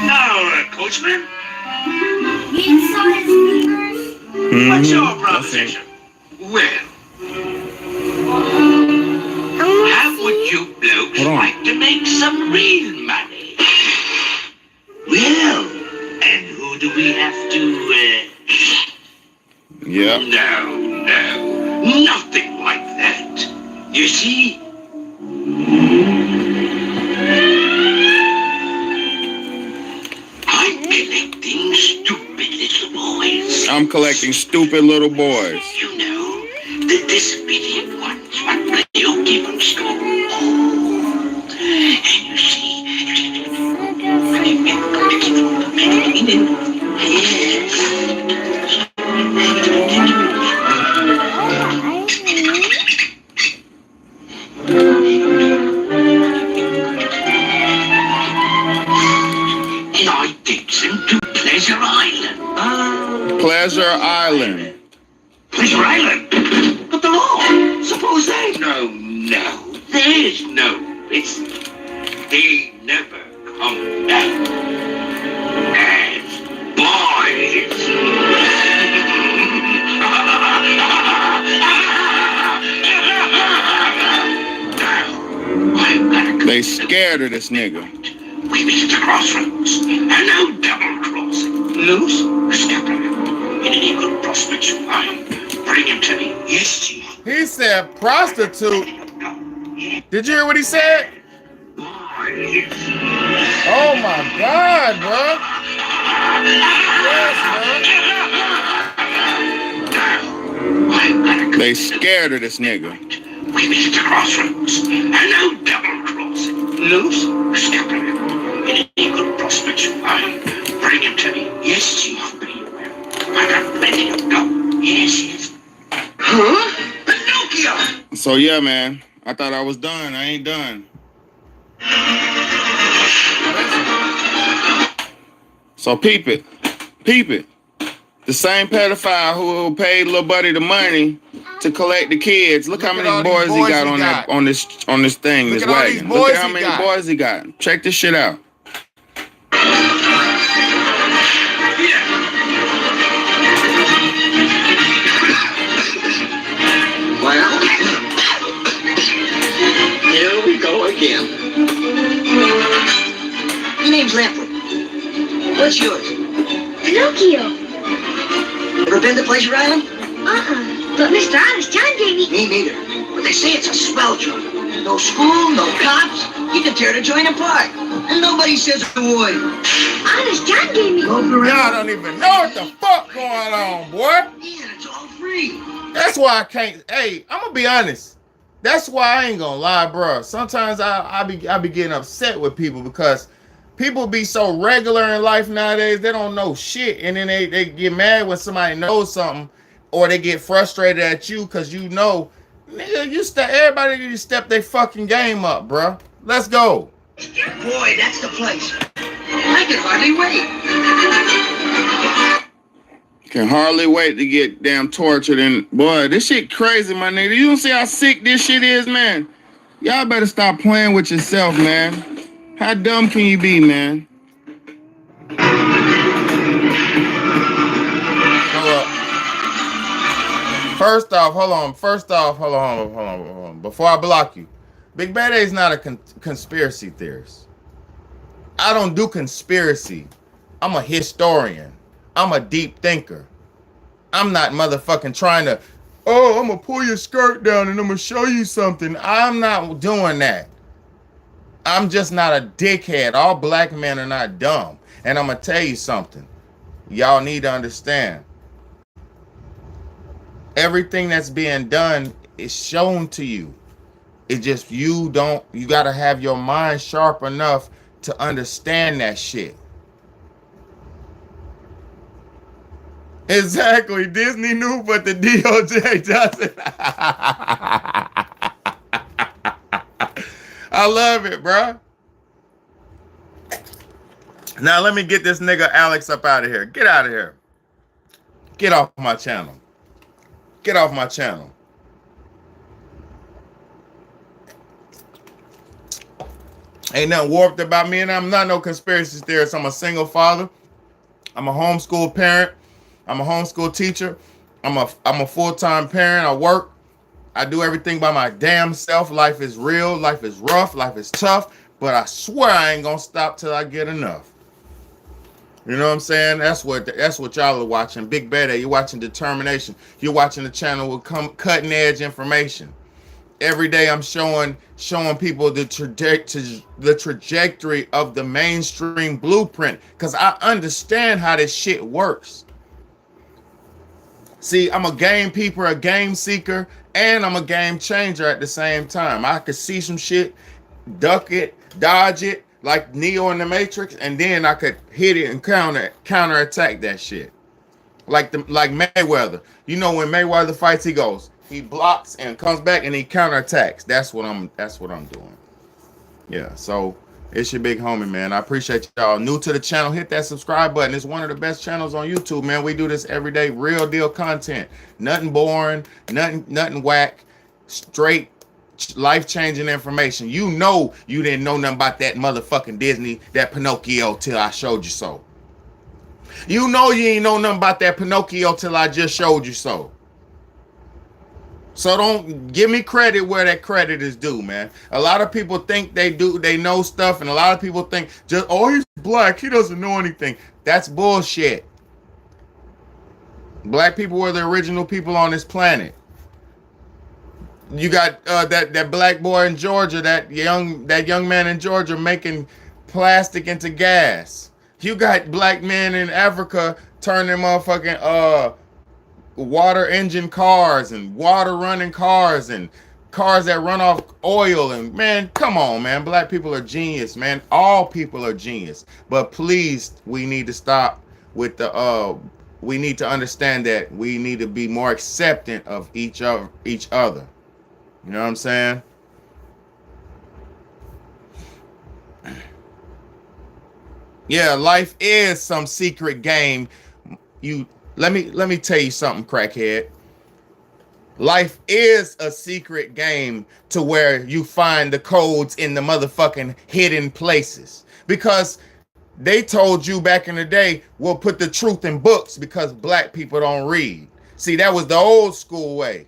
Now, Coachman. What's your proposition? Well, how would you blokes like to make some real money? Well, and who do we have to, Yeah. No, nothing like that. You see? I'm collecting stupid little boys. I'm collecting stupid little boys. You know, the disobedient ones, what you give them school. And you see, and I takes him to Pleasure Island. Pleasure Island. Pleasure Island? But the law. Suppose they. No. There's no. It's. They never come back. As boys. They scared of this nigga. We reached a crossroads. And no double crossing. Loose? Step in any good prospects you find. Bring him to me. Yes, Chief. He said prostitute. Did you hear what he said? Oh my God, bro. Yes, bro. They scared of this nigga. We meet at the crossroads, and no double crossing. Lose? Step on him. Any good prospects you find, bring him to me. Yes, Chief. I got plenty of dough. Yes, yes. Huh? Pinocchio! So yeah, man. I thought I was done. I ain't done. So peep it. Peep it. The same pedophile who paid little buddy the money to collect the kids. Look how many boys he got on this thing, this wagon. Look at how many boys he got. Check this shit out. Well, here we go again. Your name's Lamprey. What's yours? Pinocchio. Ever been to Pleasure Island? But Mr. Honest John gave me... Me neither. But they say it's a swell joint. No school, no cops. You can tear the joint apart. And nobody says a word. Honest John gave me... Y'all don't even know what the fuck going on, boy. Yeah, it's all free. That's why I can't. Hey, I'm gonna be honest. That's why I ain't gonna lie, bro. Sometimes I be getting upset with people because people be so regular in life nowadays. They don't know shit, and then they get mad when somebody knows something, or they get frustrated at you because you know, nigga, everybody need to step their fucking game up, bro. Let's go. Boy, that's the place. I can hardly wait. Can hardly wait to get damn tortured. And boy, this shit crazy, my nigga. You don't see how sick this shit is, man? Y'all better stop playing with yourself, man. How dumb can you be, man? First off, hold on. Before I block you, Big Bad A is not a conspiracy theorist. I don't do conspiracy. I'm a historian. I'm a deep thinker. I'm not motherfucking trying to, oh, I'm gonna pull your skirt down and I'm gonna show you something. I'm not doing that. I'm just not a dickhead. All black men are not dumb. And I'm gonna tell you something. Y'all need to understand. Everything that's being done is shown to you. It's just you gotta have your mind sharp enough to understand that shit. Exactly. Disney knew, but the DOJ doesn't. I love it, bro. Now let me get this nigga Alex up out of here. Get out of here. Get off my channel. Get off my channel. Ain't nothing warped about me, and I'm not no conspiracy theorist. I'm a single father. I'm a homeschool parent. I'm a homeschool teacher. I'm a full-time parent. I work. I do everything by my damn self. Life is real. Life is rough. Life is tough. But I swear I ain't gonna stop till I get enough. You know what I'm saying? That's what y'all are watching. Big Bad A. You're watching Determination. You're watching the channel with cutting edge information. Every day I'm showing people the trajectory of the mainstream blueprint because I understand how this shit works. See, I'm a game peeper, a game seeker, and I'm a game changer at the same time. I could see some shit, duck it, dodge it, like Neo in the Matrix, and then I could hit it and counterattack that shit. Like Mayweather. You know when Mayweather fights, he blocks and comes back and he counterattacks. That's what I'm doing. Yeah, so it's your big homie, man. I appreciate y'all. New to the channel, hit that subscribe button. It's one of the best channels on YouTube, man. We do this every day, real deal content. Nothing boring, nothing whack, straight life-changing information. You know you didn't know nothing about that motherfucking Disney, that Pinocchio till I showed you so. You know you ain't know nothing about that Pinocchio till I just showed you so. So don't give me credit where that credit is due, man. A lot of people think they know stuff, and a lot of people think just, oh, he's black, he doesn't know anything. That's bullshit. Black people were the original people on this planet. You got that black boy in Georgia, that young man in Georgia making plastic into gas. You got black men in Africa turning motherfucking water engine cars and water running cars and cars that run off oil. And man, come on, man. Black people are genius, man. All people are genius. But please, we need to stop with the we need to understand that we need to be more acceptant of each other. You know what I'm saying? Yeah, life is some secret game. Let me tell you something, crackhead. Life is a secret game to where you find the codes in the motherfucking hidden places. Because they told you back in the day, we'll put the truth in books because black people don't read. See, that was the old school way.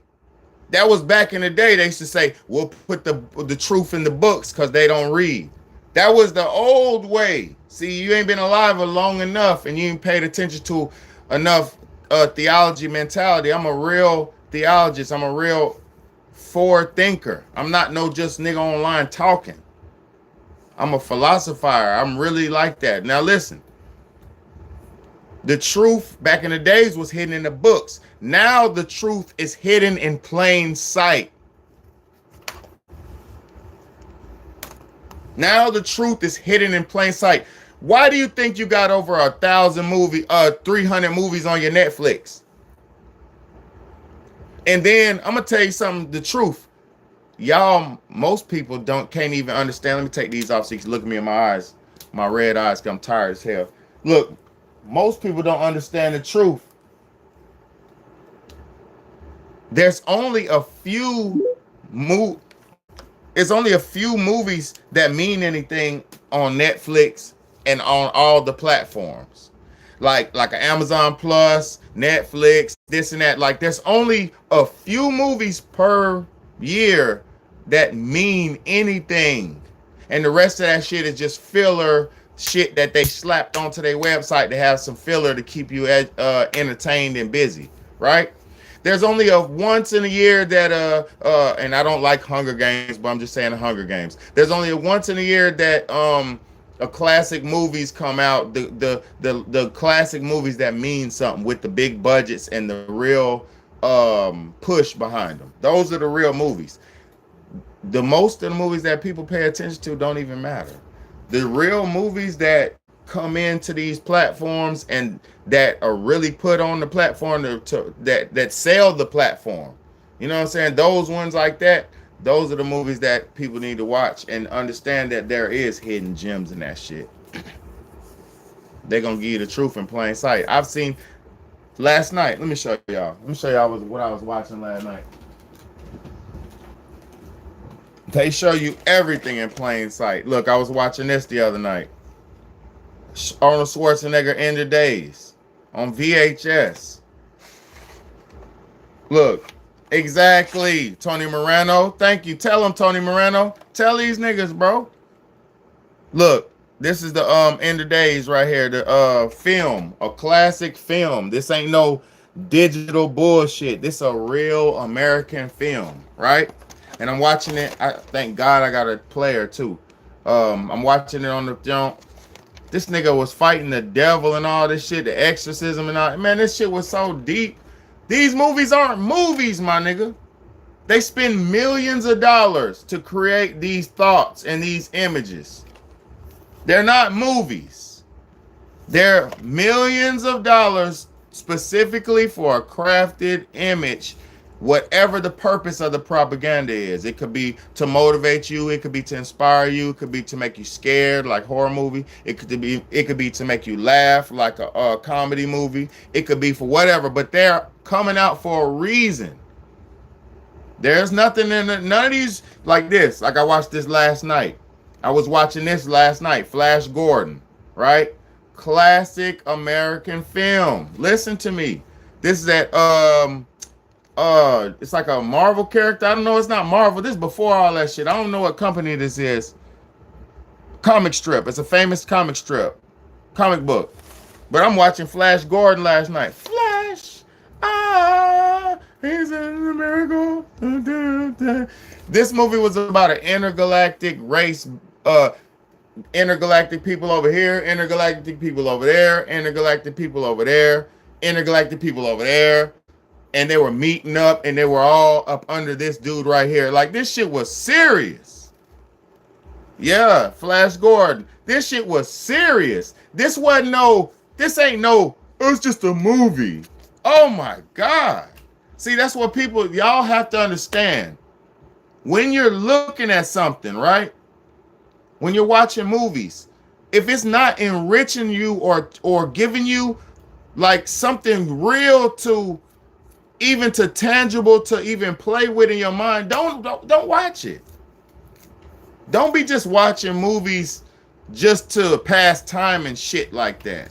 That was back in the day. They used to say, we'll put the truth in the books because they don't read. That was the old way. See, you ain't been alive long enough and you ain't paid attention to enough theology mentality. I'm a real theologist. I'm a real forward thinker. I'm not no just nigga online talking. I'm a philosopher. I'm really like that. Now listen, the truth back in the days was hidden in the books. Now the truth is hidden in plain sight. Now the truth is hidden in plain sight. Why do you think you got over 300 movies on your Netflix? And then I'm gonna tell you something, the truth. Y'all, most people can't even understand. Let me take these off so you can look at me in my eyes, my red eyes, because I'm tired as hell. Look, most people don't understand the truth. There's only a few movies that mean anything on Netflix and on all the platforms, like an Amazon Plus, Netflix, this and that. Like there's only a few movies per year that mean anything, and the rest of that shit is just filler shit that they slapped onto their website to have some filler to keep you entertained and busy, right? There's only a once in a year that and I don't like Hunger Games, but I'm just saying the Hunger Games. There's only a once in a year that a classic movies come out, the classic movies that mean something with the big budgets and the real push behind them. Those are the real movies. The most of the movies that people pay attention to don't even matter. The real movies that come into these platforms and that are really put on the platform that sell the platform, you know what I'm saying? Those ones like that, those are the movies that people need to watch and understand that there is hidden gems in that shit. They're gonna give you the truth in plain sight. I've seen last night. Let me show y'all. What I was watching last night. They show you everything in plain sight. Look, I was watching this the other night. Arnold Schwarzenegger, End of Days on VHS. Look, exactly. Tony Morano, thank you. Tell him, Tony Morano. Tell these niggas, bro. Look, this is the End of Days right here. The film, a classic film. This ain't no digital bullshit. This a real American film, right? And I'm watching it. Thank God I got a player too. I'm watching it on the jump. This nigga was fighting the devil and all this shit, the exorcism and all. Man, this shit was so deep. These movies aren't movies, my nigga. They spend millions of dollars to create these thoughts and these images. They're not movies. They're millions of dollars specifically for a crafted image, whatever the purpose of the propaganda is. It could be to motivate you, it could be to inspire you, it could be to make you scared like horror movie, it could be to make you laugh like a comedy movie, it could be for whatever, but they're coming out for a reason. There's nothing in it, none of these like this. Like I watched this last night. I was watching this last night, Flash Gordon, right? Classic American film. Listen to me. This is that it's like a Marvel character. I don't know, it's not Marvel. This is before all that shit. I don't know what company this is. Comic strip. It's a famous comic strip. Comic book. But I'm watching Flash Gordon last night. Flash! He's in America. This movie was about an intergalactic race, intergalactic people over here, intergalactic people over there, intergalactic people over there, intergalactic people over there. and they were meeting up and they were all up under this dude right here. Like, this shit was serious. Yeah, Flash Gordon. This shit was serious. This wasn't no, this ain't no, it's just a movie. Oh my God. See, that's what people, y'all have to understand. When you're looking at something, right? When you're watching movies, if it's not enriching you or giving you like something real to even to tangible to even play with in your mind, don't watch it. Don't be just watching movies just to pass time and shit like that.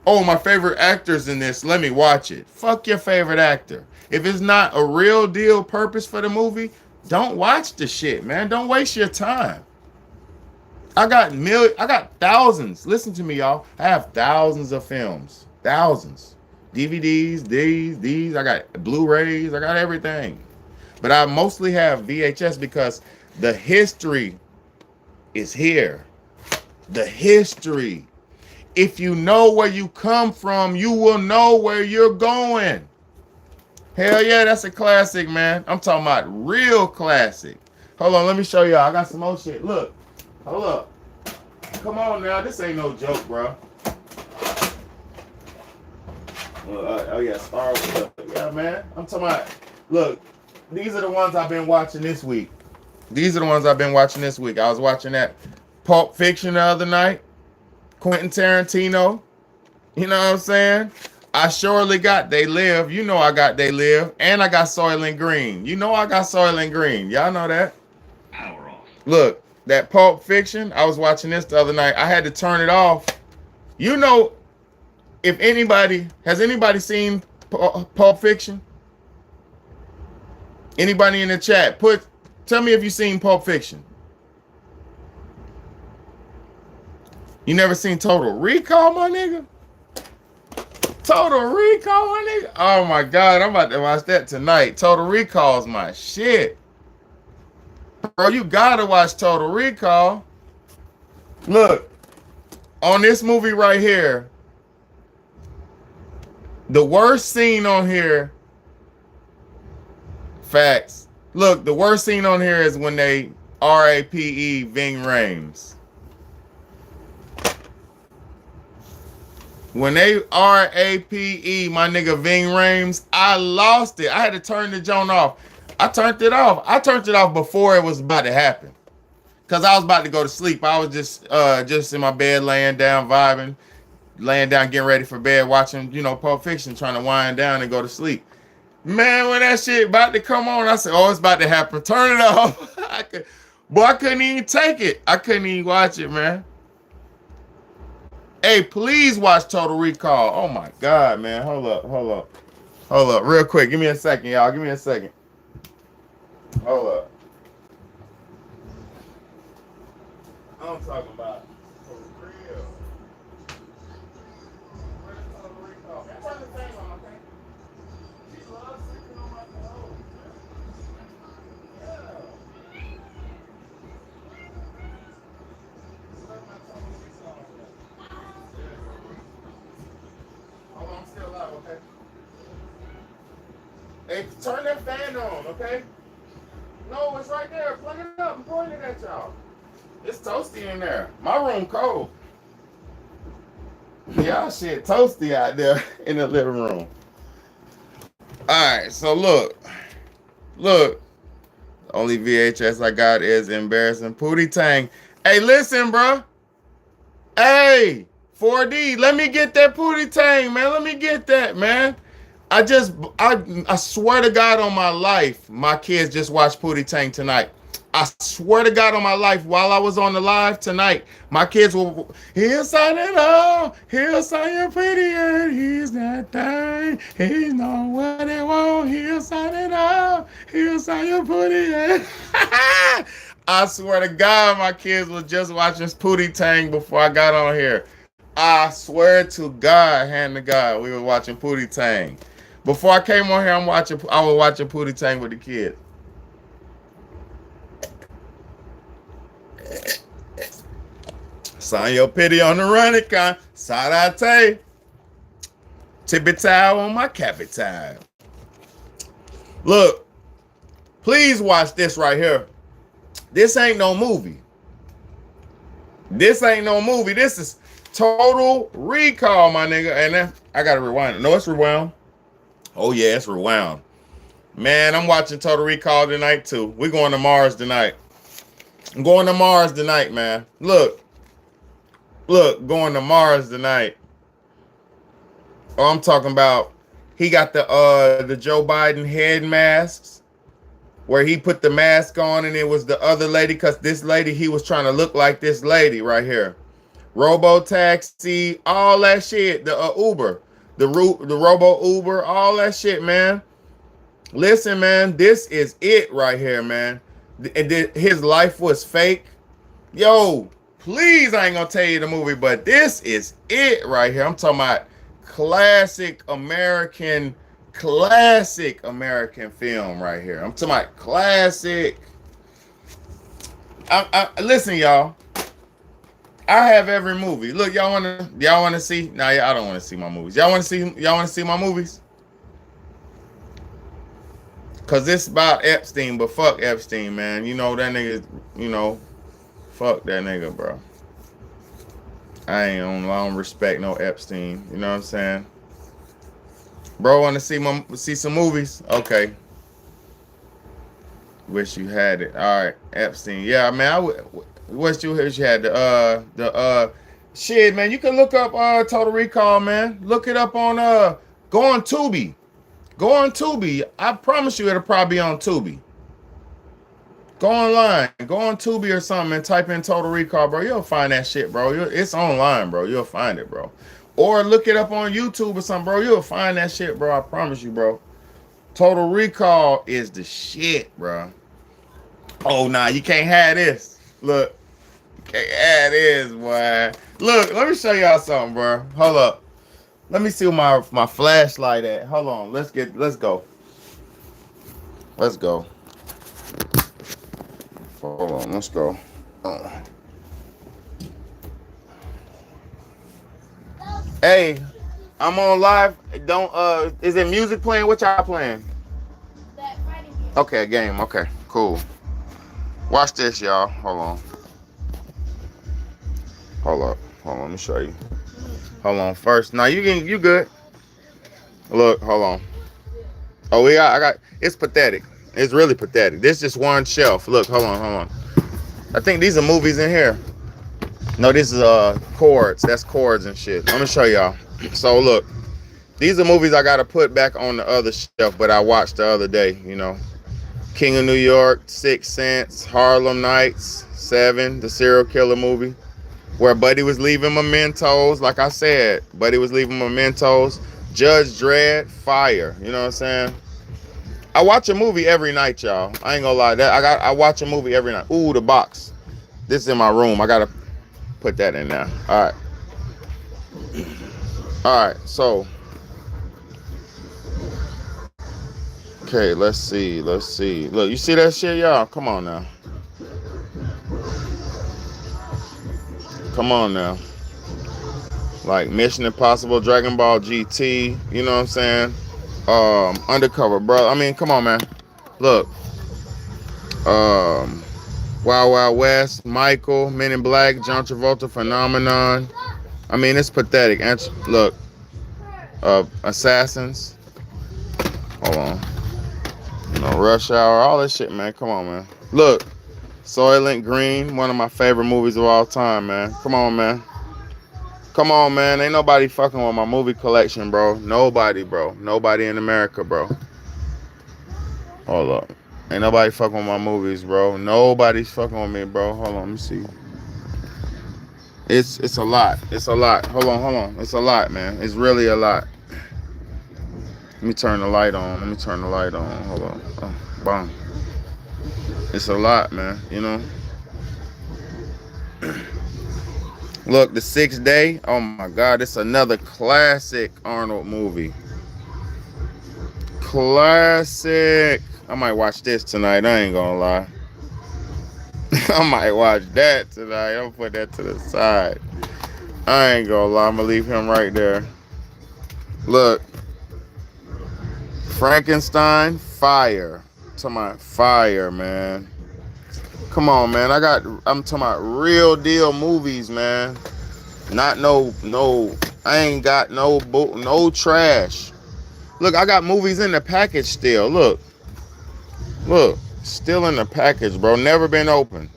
Oh, my favorite actor's in this, let me watch it. Fuck your favorite actor. If it's not a real deal purpose for the movie, don't watch the shit, man. Don't waste your time. I got thousands. Listen to me, y'all. I have thousands of films. Thousands. DVDs, these. I got Blu-rays. I got everything. But I mostly have VHS because the history is here. The history. If you know where you come from, you will know where you're going. Hell yeah, that's a classic, man. I'm talking about real classic. Hold on, let me show y'all. I got some more shit. Look. Hold up. Come on now. This ain't no joke, bro. Oh yeah, Star Wars. Yeah, man. I'm talking about, look, these are the ones I've been watching this week. I was watching that Pulp Fiction the other night. Quentin Tarantino. You know what I'm saying? I surely got They Live. You know I got They Live. And I got Soylent Green. You know I got Soylent Green. Y'all know that? Power off. Look, that Pulp Fiction, I was watching this the other night. I had to turn it off. You know, if anybody, has anybody seen Pulp Fiction? Anybody in the chat? Tell me if you've seen Pulp Fiction. You never seen Total Recall, my nigga? Total Recall, my nigga? Oh my God, I'm about to watch that tonight. Total Recall is my shit. Bro, you gotta watch Total Recall. Look, on this movie right here, the worst scene on here, facts. Look, the worst scene on here is when they R.A.P.E. Ving Rhames. When they R.A.P.E. my nigga Ving Rhames, I lost it. I had to turn the joint off. I turned it off. I turned it off before it was about to happen. Cause I was about to go to sleep. I was just in my bed, laying down, vibing, getting ready for bed, watching, Pulp Fiction, trying to wind down and go to sleep. Man, when that shit about to come on, I said, oh, it's about to happen. Turn it off. I couldn't even take it. I couldn't even watch it, man. Hey, please watch Total Recall. Oh my God, man. Hold up. Real quick. Give me a second, y'all. Give me a second. Hold up. I'm talking about for real. Where's Total Recall? Man, turn the thing on, okay? She loves sleeping on my clothes. Yeah. Where's my Total Recall? Hold on, I'm still live, okay? Hey, turn that fan on, okay? No, it's right there. Plug it up and point it at y'all. It's toasty in there. My room cold. Y'all shit toasty out there in the living room. Alright, so look. The only VHS I got is Embarrassing Pootie Tang. Hey, listen, bro. Hey, 4D, let me get that Pootie Tang, man. Let me get that, man. I swear to God on my life, my kids just watched Pootie Tang tonight. I swear to God on my life, while I was on the live tonight, my kids will, he'll sign it all, he'll sign your pretty, and he's that thing, he's know what he want, he'll sign it all, he'll sign your pretty, I swear to God, my kids was just watching Pootie Tang before I got on here. I swear to God, hand to God, we were watching Pootie Tang. Before I came on here, I was watching Pootie Tang with the kids. Sign your pity on the running con. Sarate. Tippy towel on my capital. Look, please watch this right here. This ain't no movie. This ain't no movie. This is Total Recall, my nigga. And then I gotta rewind it. No, it's rewound. Oh yeah, it's rewound. Man, I'm watching Total Recall tonight too. We're going to Mars tonight. I'm going to Mars tonight, man. Look, going to Mars tonight. Oh, I'm talking about. He got the Joe Biden head masks, where he put the mask on, and it was the other lady, because this lady, he was trying to look like this lady right here. Robo taxi, all that shit. The Uber, the Robo Uber, all that shit, man. Listen, man, this is it right here, man. His life was fake. Yo, please, I ain't gonna tell you the movie, but this is it right here. I'm talking about classic American film right here. I'm talking about classic. Listen, y'all. I have every movie. Look, y'all wanna see? Nah, I don't want to see my movies. Y'all want to see my movies? Cause this about Epstein, but fuck Epstein, man. You know that nigga. You know, fuck that nigga, bro. I don't respect no Epstein. You know what I'm saying? Bro, want to see some movies? Okay. Wish you had it. All right, Epstein. Yeah, man. I wish you had the shit, man. You can look up Total Recall, man. Look it up on go on Tubi. Go on Tubi. I promise you it'll probably be on Tubi. Go online. Go on Tubi or something and type in Total Recall, bro. You'll find that shit, bro. It's online, bro. You'll find it, bro. Or look it up on YouTube or something, bro. You'll find that shit, bro. I promise you, bro. Total Recall is the shit, bro. Oh, nah, you can't have this. Look. You can't have this, boy. Look, let me show y'all something, bro. Hold up. Let me see where my flashlight at. Hold on. Let's go. Let's go. Hold on. Let's go. Hey, I'm on live. Don't is it music playing? What y'all playing? Okay, game. Okay, cool. Watch this, y'all. Hold on. Hold up. Hold on. Let me show you. Hold on. First, now you good. Look, hold on. Oh, I got. It's pathetic. It's really pathetic. This is just one shelf. Look, hold on. I think these are movies in here. No, this is chords. That's chords and shit. Let me show y'all. So look, these are movies I gotta put back on the other shelf, but I watched the other day. You know, King of New York, Sixth Sense, Harlem Nights, Seven, the serial killer movie, where Buddy was leaving mementos. Like I said, Buddy was leaving mementos. Judge Dredd, fire. You know what I'm saying? I watch a movie every night, y'all. I ain't gonna lie. I watch a movie every night. Ooh, the box. This is in my room. I gotta put that in now. All right. So, okay. Let's see. Look, you see that shit, y'all? Come on now. Like Mission Impossible, Dragon Ball GT. You know what I'm saying? Undercover, bro. I mean, come on, man. Look. Wild Wild West, Michael, Men in Black, John Travolta, Phenomenon. I mean, it's pathetic. And look, Assassins. Hold on. Rush Hour, all this shit, man. Come on, man. Look, Soylent Green, one of my favorite movies of all time, man. Come on, man. Ain't nobody fucking with my movie collection, bro. Nobody, bro. Nobody in America, bro. Hold up. Ain't nobody fucking with my movies, bro. Nobody's fucking with me, bro. Hold on, let me see. It's a lot. Hold on. It's a lot, man. It's really a lot. Let me turn the light on. Hold on. Oh, bam. It's a lot, man. You know. Look, The Sixth Day. Oh my God, it's another classic Arnold movie. Classic. I might watch this tonight. I ain't gonna lie. I might watch that tonight. I'm gonna put that to the side. I ain't gonna lie. I'm gonna leave him right there. Look. Frankenstein, fire. Talking about fire, man. Come on, man. I'm talking about real deal movies, man. Not no, I ain't got no trash. Look, I got movies in the package still. Look, still in the package, bro. Never been open.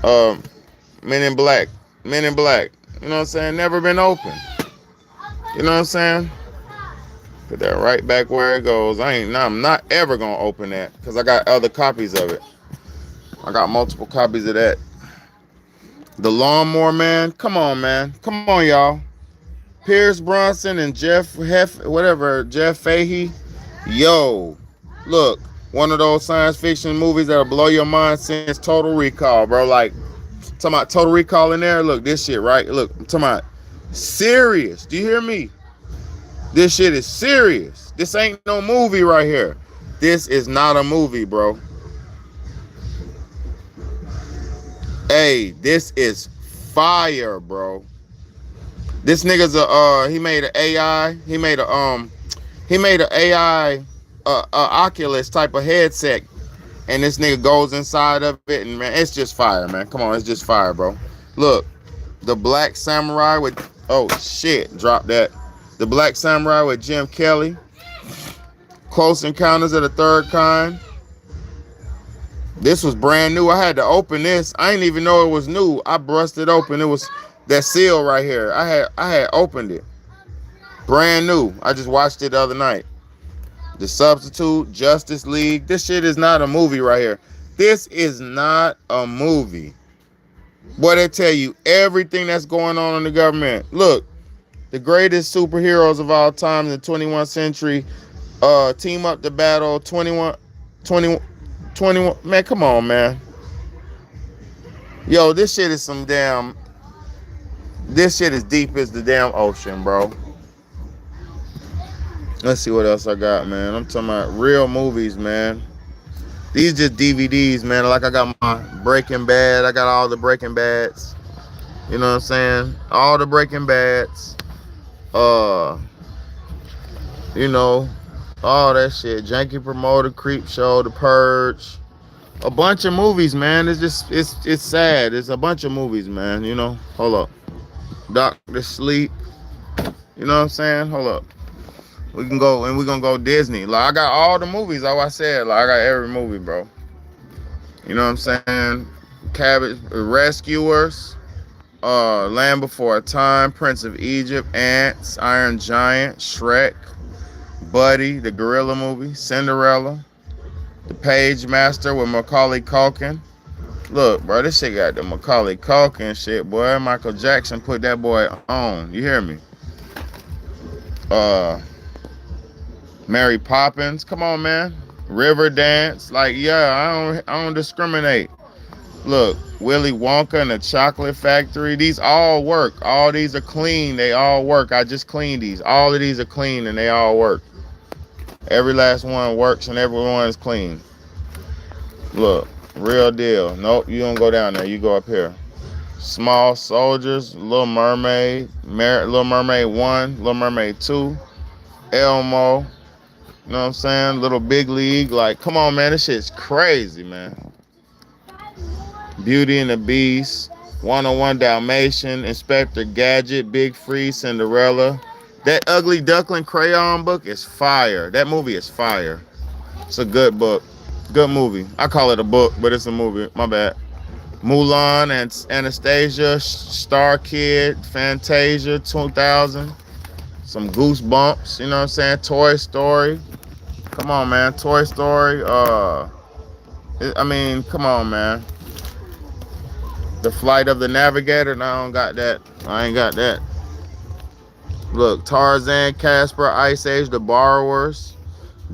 Men in Black. You know what I'm saying? Never been open. You know what I'm saying? Put that right back where it goes. I'm not ever gonna open that because I got other copies of it. I got multiple copies of that. The Lawnmower Man. Come on, man. Come on, y'all. Pierce Brosnan and Jeff Fahey. Yo, look, one of those science fiction movies that'll blow your mind since Total Recall, bro. Like, talking about Total Recall in there. Look, this shit, right? Look, I'm talking about serious. Do you hear me? This shit is serious. This ain't no movie right here. This is not a movie, bro. Hey, this is fire, bro. This nigga's he made an AI. He made an AI Oculus type of headset, and this nigga goes inside of it, and man, it's just fire, man. Come on, it's just fire, bro. Look, the Black Samurai with drop that. The Black Samurai with Jim Kelly. Close Encounters of the Third Kind. This was brand new. I had to open this. I didn't even know it was new. I brushed it open. It was that seal right here. I had opened it. Brand new. I just watched it the other night. The Substitute, Justice League. This shit is not a movie right here. This is not a movie. Boy, they tell you everything that's going on in the government. Look, the greatest superheroes of all time in the 21st century team up to battle 21. Man, come on, man. Yo, this shit is this shit is deep as the damn ocean, bro. Let's see what else I got, man. I'm talking about real movies, man. These just DVDs, man. Like I got my Breaking Bad. I got all the Breaking Bads. You know what I'm saying? All the Breaking Bads. You know, all that shit. Janky Promoter, Creep Show, The Purge. A bunch of movies, man. It's just, it's sad. It's a bunch of movies, man. You know, hold up. Dr. Sleep. You know what I'm saying? Hold up. We can go, and we're gonna go Disney. Like, I got all the movies, like I said. Like, I got every movie, bro. You know what I'm saying? Cabbage Rescuers. Land Before Time, Prince of Egypt, Ants, Iron Giant, Shrek, Buddy, the Gorilla Movie, Cinderella, The Page Master with Macaulay Culkin. Look, bro, this shit got the Macaulay Culkin shit, boy. Michael Jackson put that boy on. You hear me? Mary Poppins, come on, man. River Dance, like, yeah, I don't discriminate. Look, Willy Wonka and the Chocolate Factory. These all work. All these are clean. They all work. I just cleaned these. All of these are clean and they all work. Every last one works and everyone is clean. Look, real deal. Nope, you don't go down there. You go up here. Small Soldiers, Little Mermaid, Little Mermaid 1, Little Mermaid 2, Elmo. You know what I'm saying? Little Big League. Like, come on, man. This shit's crazy, man. Beauty and the Beast, 101 Dalmatian, Inspector Gadget, Big Free, Cinderella. That Ugly Duckling crayon book is fire. That movie is fire. It's a good book. Good movie. I call it a book, but it's a movie. My bad. Mulan and Anastasia, Star Kid, Fantasia, 2000. Some Goosebumps, you know what I'm saying? Toy Story. Come on, man. Toy Story. I mean, come on, man. The Flight of the Navigator. No, I don't got that. I ain't got that. Look, Tarzan, Casper, Ice Age, The Borrowers,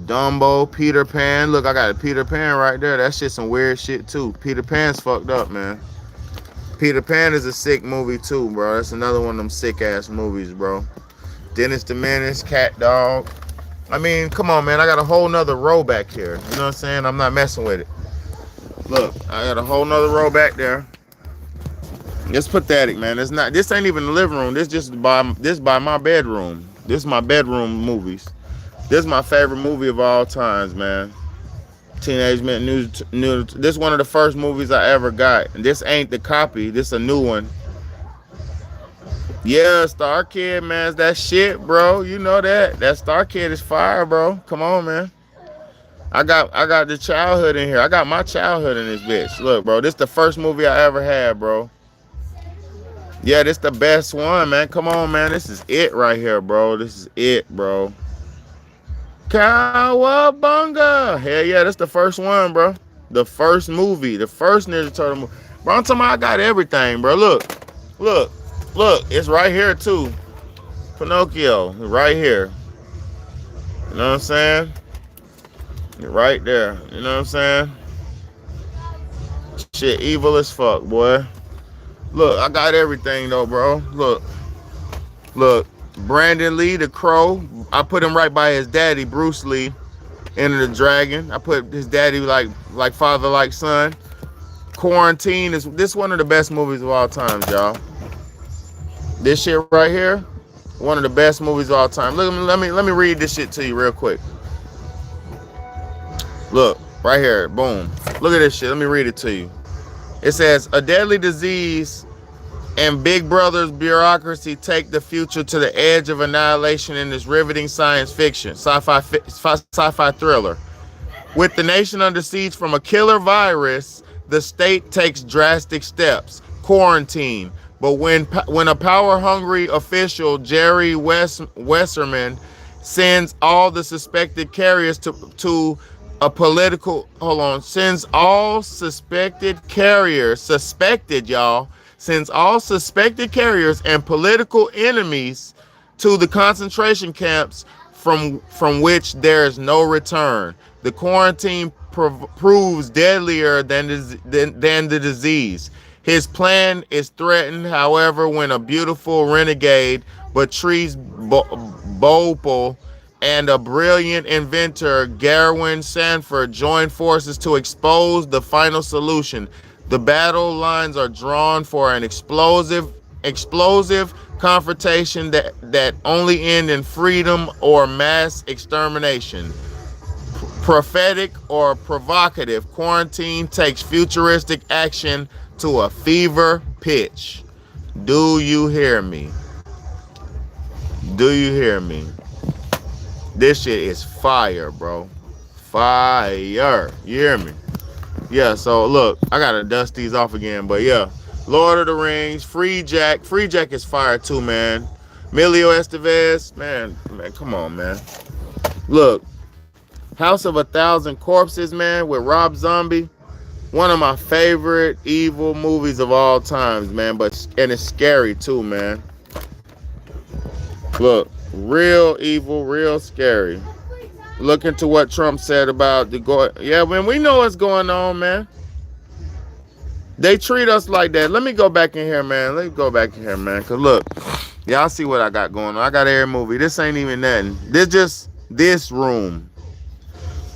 Dumbo, Peter Pan. Look, I got a Peter Pan right there. That shit some weird shit too. Peter Pan's fucked up, man. Peter Pan is a sick movie too, bro. That's another one of them sick ass movies, bro. Dennis the Menace, Cat Dog. I mean, come on, man. I got a whole nother row back here. You know what I'm saying? I'm not messing with it. Look, I got a whole nother row back there. It's pathetic, man. It's not. This ain't even the living room. This by my bedroom. This is my bedroom movies. This is my favorite movie of all times, man. Teenage Mutant Ninja. This is one of the first movies I ever got. And this ain't the copy. This is a new one. Yeah, Star Kid, man, it's that shit, bro. You know that. That Star Kid is fire, bro. Come on, man. I got the childhood in here. I got my childhood in this bitch. Look, bro, this the first movie I ever had, bro. Yeah, this the best one, man. Come on, man. This is it right here, bro. This is it, bro. Cowabunga. Hell yeah, that's the first one, bro. The first movie. The first Ninja Turtle movie. Bro, I'm talking about I got everything, bro. Look. It's right here, too. Pinocchio. Right here. You know what I'm saying? Right there. You know what I'm saying? Shit evil as fuck, boy. Look, I got everything, though, bro. Look. Brandon Lee, the Crow. I put him right by his daddy, Bruce Lee, Enter the Dragon. I put his daddy like father, like son. Quarantine is this one of the best movies of all time, y'all. This shit right here, one of the best movies of all time. Look, let me read this shit to you real quick. Look, right here, boom. Look at this shit. Let me read it to you. It says, a deadly disease and Big Brother's bureaucracy take the future to the edge of annihilation in this riveting science fiction, sci-fi thriller. With the nation under siege from a killer virus, the state takes drastic steps. Quarantine. But when a power-hungry official, Jerry Wesserman, sends all the suspected carriers to a political, sends all suspected carriers, sends all suspected carriers and political enemies to the concentration camps from which there is no return. The quarantine proves deadlier than the disease. His plan is threatened, however, when a beautiful renegade, Patrice Bopel, and a brilliant inventor, Garwin Sanford, join forces to expose the final solution. The battle lines are drawn for an explosive confrontation that only end in freedom or mass extermination. Prophetic or provocative, quarantine takes futuristic action to a fever pitch. Do you hear me? Do you hear me? This shit is fire, bro. Fire. You hear me? Yeah, so look, I gotta dust these off again, but yeah. Lord of the Rings, Free Jack. Free Jack is fire too, man. Emilio Estevez, man, come on, man. Look, House of 1,000 Corpses, man, with Rob Zombie. One of my favorite evil movies of all times, man, and it's scary too, man. Look, real evil, real scary. Look into what Trump said about yeah, man, we know what's going on, man. They treat us like that. Let me go back in here, man. Because look, y'all see what I got going on. I got every movie. This ain't even nothing. This just this room.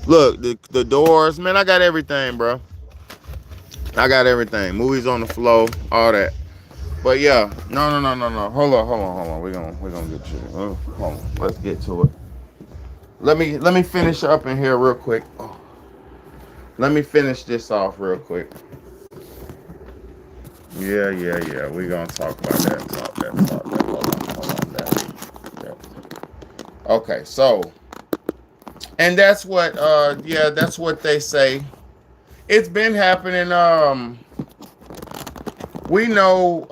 Look, the doors, man, I got everything, bro. I got everything. Movies on the floor, all that. But yeah, no. Hold on. We're gonna get you. Hold on. Let's get to it. Let me finish up in here real quick. Oh. Let me finish this off real quick. Yeah. We're gonna talk about that. Hold on. Yeah. Okay, so, and that's what that's what they say. It's been happening. We know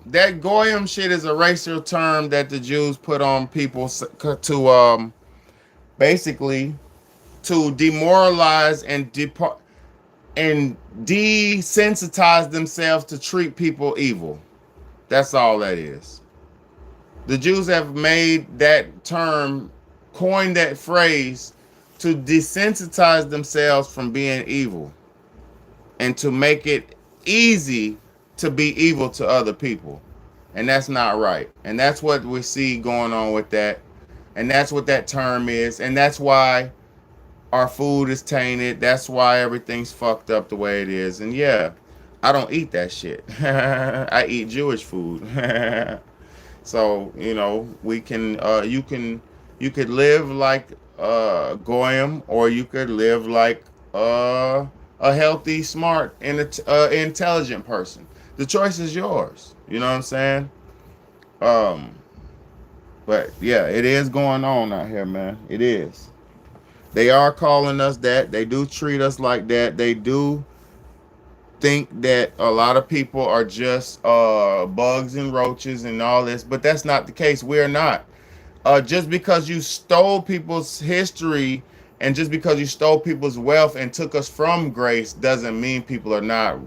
that goyim shit is a racial term that the Jews put on people to basically to demoralize and desensitize themselves to treat people evil. That's all that is. The Jews have made that term, coined that phrase to desensitize themselves from being evil and to make it easy to be evil to other people. And that's not right. And that's what we see going on with that. And that's what that term is. And that's why our food is tainted. That's why everything's fucked up the way it is. And yeah, I don't eat that shit. I eat Jewish food. So, you know, we can, you can You could live like Goyim, or you could live like a healthy, smart, and intelligent person. The choice is yours. You know what I'm saying? But yeah, it is going on out here, man. It is. They are calling us that. They do treat us like that. They do think that a lot of people are just bugs and roaches and all this, but that's not the case. We're not. Just because you stole people's history and just because you stole people's wealth and took us from grace doesn't mean people are not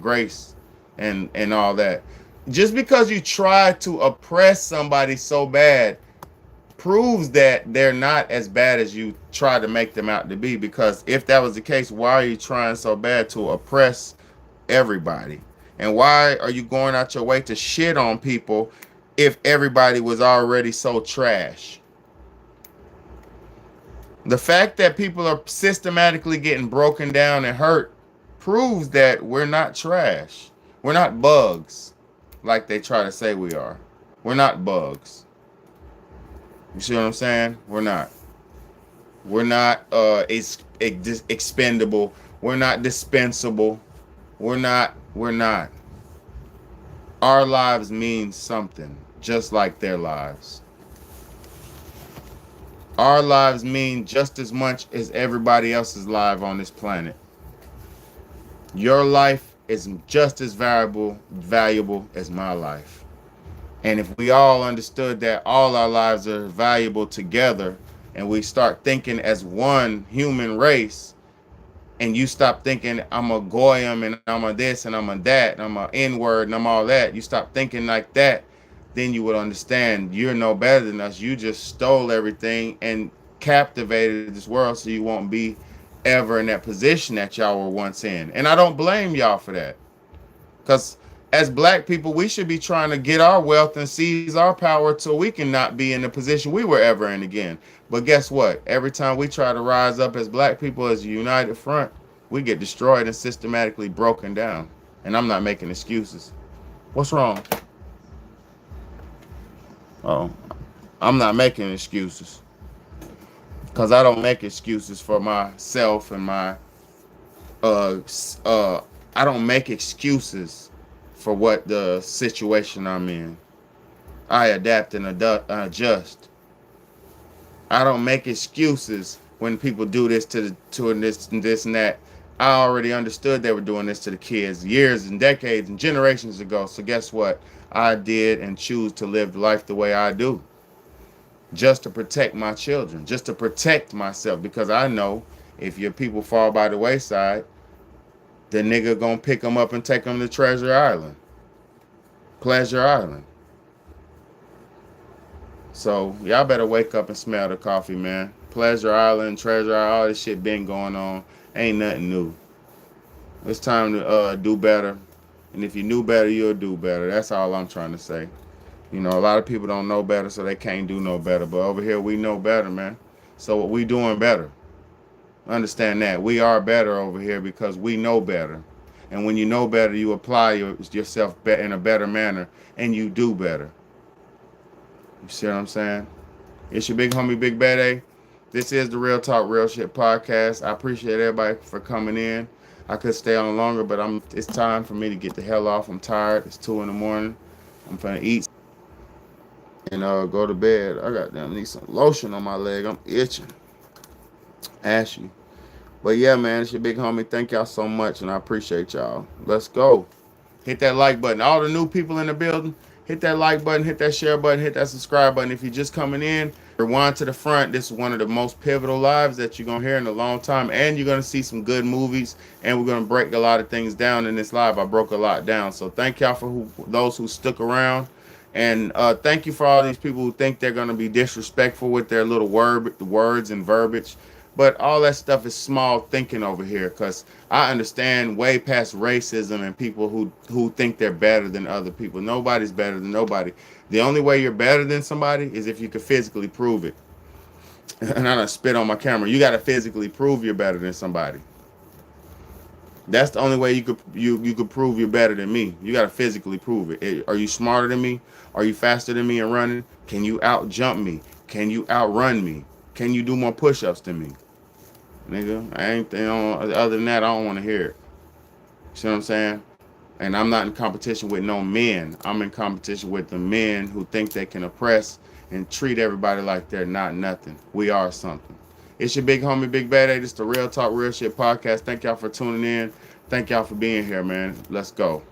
grace and all that. Just because you try to oppress somebody so bad proves that they're not as bad as you try to make them out to be. Because if that was the case, why are you trying so bad to oppress everybody? And why are you going out your way to shit on people if everybody was already so trash? The fact that people are systematically getting broken down and hurt proves that we're not trash. We're not bugs like they try to say we are. We're not bugs. You see what I'm saying? We're not. We're not expendable. We're not dispensable. We're not. Our lives mean something, just like their lives. Our lives mean just as much as everybody else's life on this planet. Your life is just as valuable as my life. And if we all understood that all our lives are valuable together, and we start thinking as one human race, and you stop thinking I'm a goyim and I'm a this and I'm a that and I'm a N-word and I'm all that, you stop thinking like that, then you would understand you're no better than us. You just stole everything and captivated this world so you won't be ever in that position that y'all were once in. And I don't blame y'all for that. Because as black people, we should be trying to get our wealth and seize our power so we can not be in the position we were ever in again. But guess what? Every time we try to rise up as black people as a united front, we get destroyed and systematically broken down. And I'm not making excuses. What's wrong? Oh, I'm not making excuses. Because I don't make excuses for myself and my I don't make excuses for what the situation I'm in. I adapt and adjust. I don't make excuses when people do this to this and this and that. I already understood they were doing this to the kids years and decades and generations ago. So guess what? I did and choose to live life the way I do. Just to protect my children. Just to protect myself. Because I know if your people fall by the wayside, the nigga gonna pick them up and take them to Treasure Island. Pleasure Island. So y'all better wake up and smell the coffee, man. Pleasure Island, Treasure Island, all this shit been going on. Ain't nothing new. It's time to do better. And if you knew better, you'll do better. That's all I'm trying to say. You know, a lot of people don't know better, so they can't do no better. But over here, we know better, man. So we doing better. Understand that. We are better over here because we know better. And when you know better, you apply yourself in a better manner, and you do better. You see what I'm saying? It's your big homie, Big Bad A. This is the Real Talk, Real Shit podcast. I appreciate everybody for coming in. I could stay on longer, but it's time for me to get the hell off. I'm tired. It's 2 in the morning. I'm finna eat and go to bed. I need some lotion on my leg. I'm itching. Ashy. But yeah, man, it's your big homie. Thank y'all so much, and I appreciate y'all. Let's go. Hit that like button. All the new people in the building, hit that like button, hit that share button, hit that subscribe button. If you're just coming in, rewind to the front. This is one of the most pivotal lives that you're going to hear in a long time, and you're going to see some good movies, and we're going to break a lot of things down in this live. I broke a lot down. So thank y'all for those who stuck around. And thank you for all these people who think they're going to be disrespectful with their little words and verbiage. But all that stuff is small thinking over here, because I understand way past racism and people who think they're better than other people. Nobody's better than nobody. The only way you're better than somebody is if you can physically prove it. And I done spit on my camera. You got to physically prove you're better than somebody. That's the only way you could prove you're better than me. You got to physically prove it. Are you smarter than me? Are you faster than me in running? Can you out jump me? Can you outrun me? Can you do more push-ups than me? Nigga, I ain't, other than that, I don't want to hear it. See what I'm saying? And I'm not in competition with no men. I'm in competition with the men who think they can oppress and treat everybody like they're not nothing. We are something. It's your big homie, Big Bad A. This the Real Talk, Real Shit podcast. Thank y'all for tuning in. Thank y'all for being here, man. Let's go.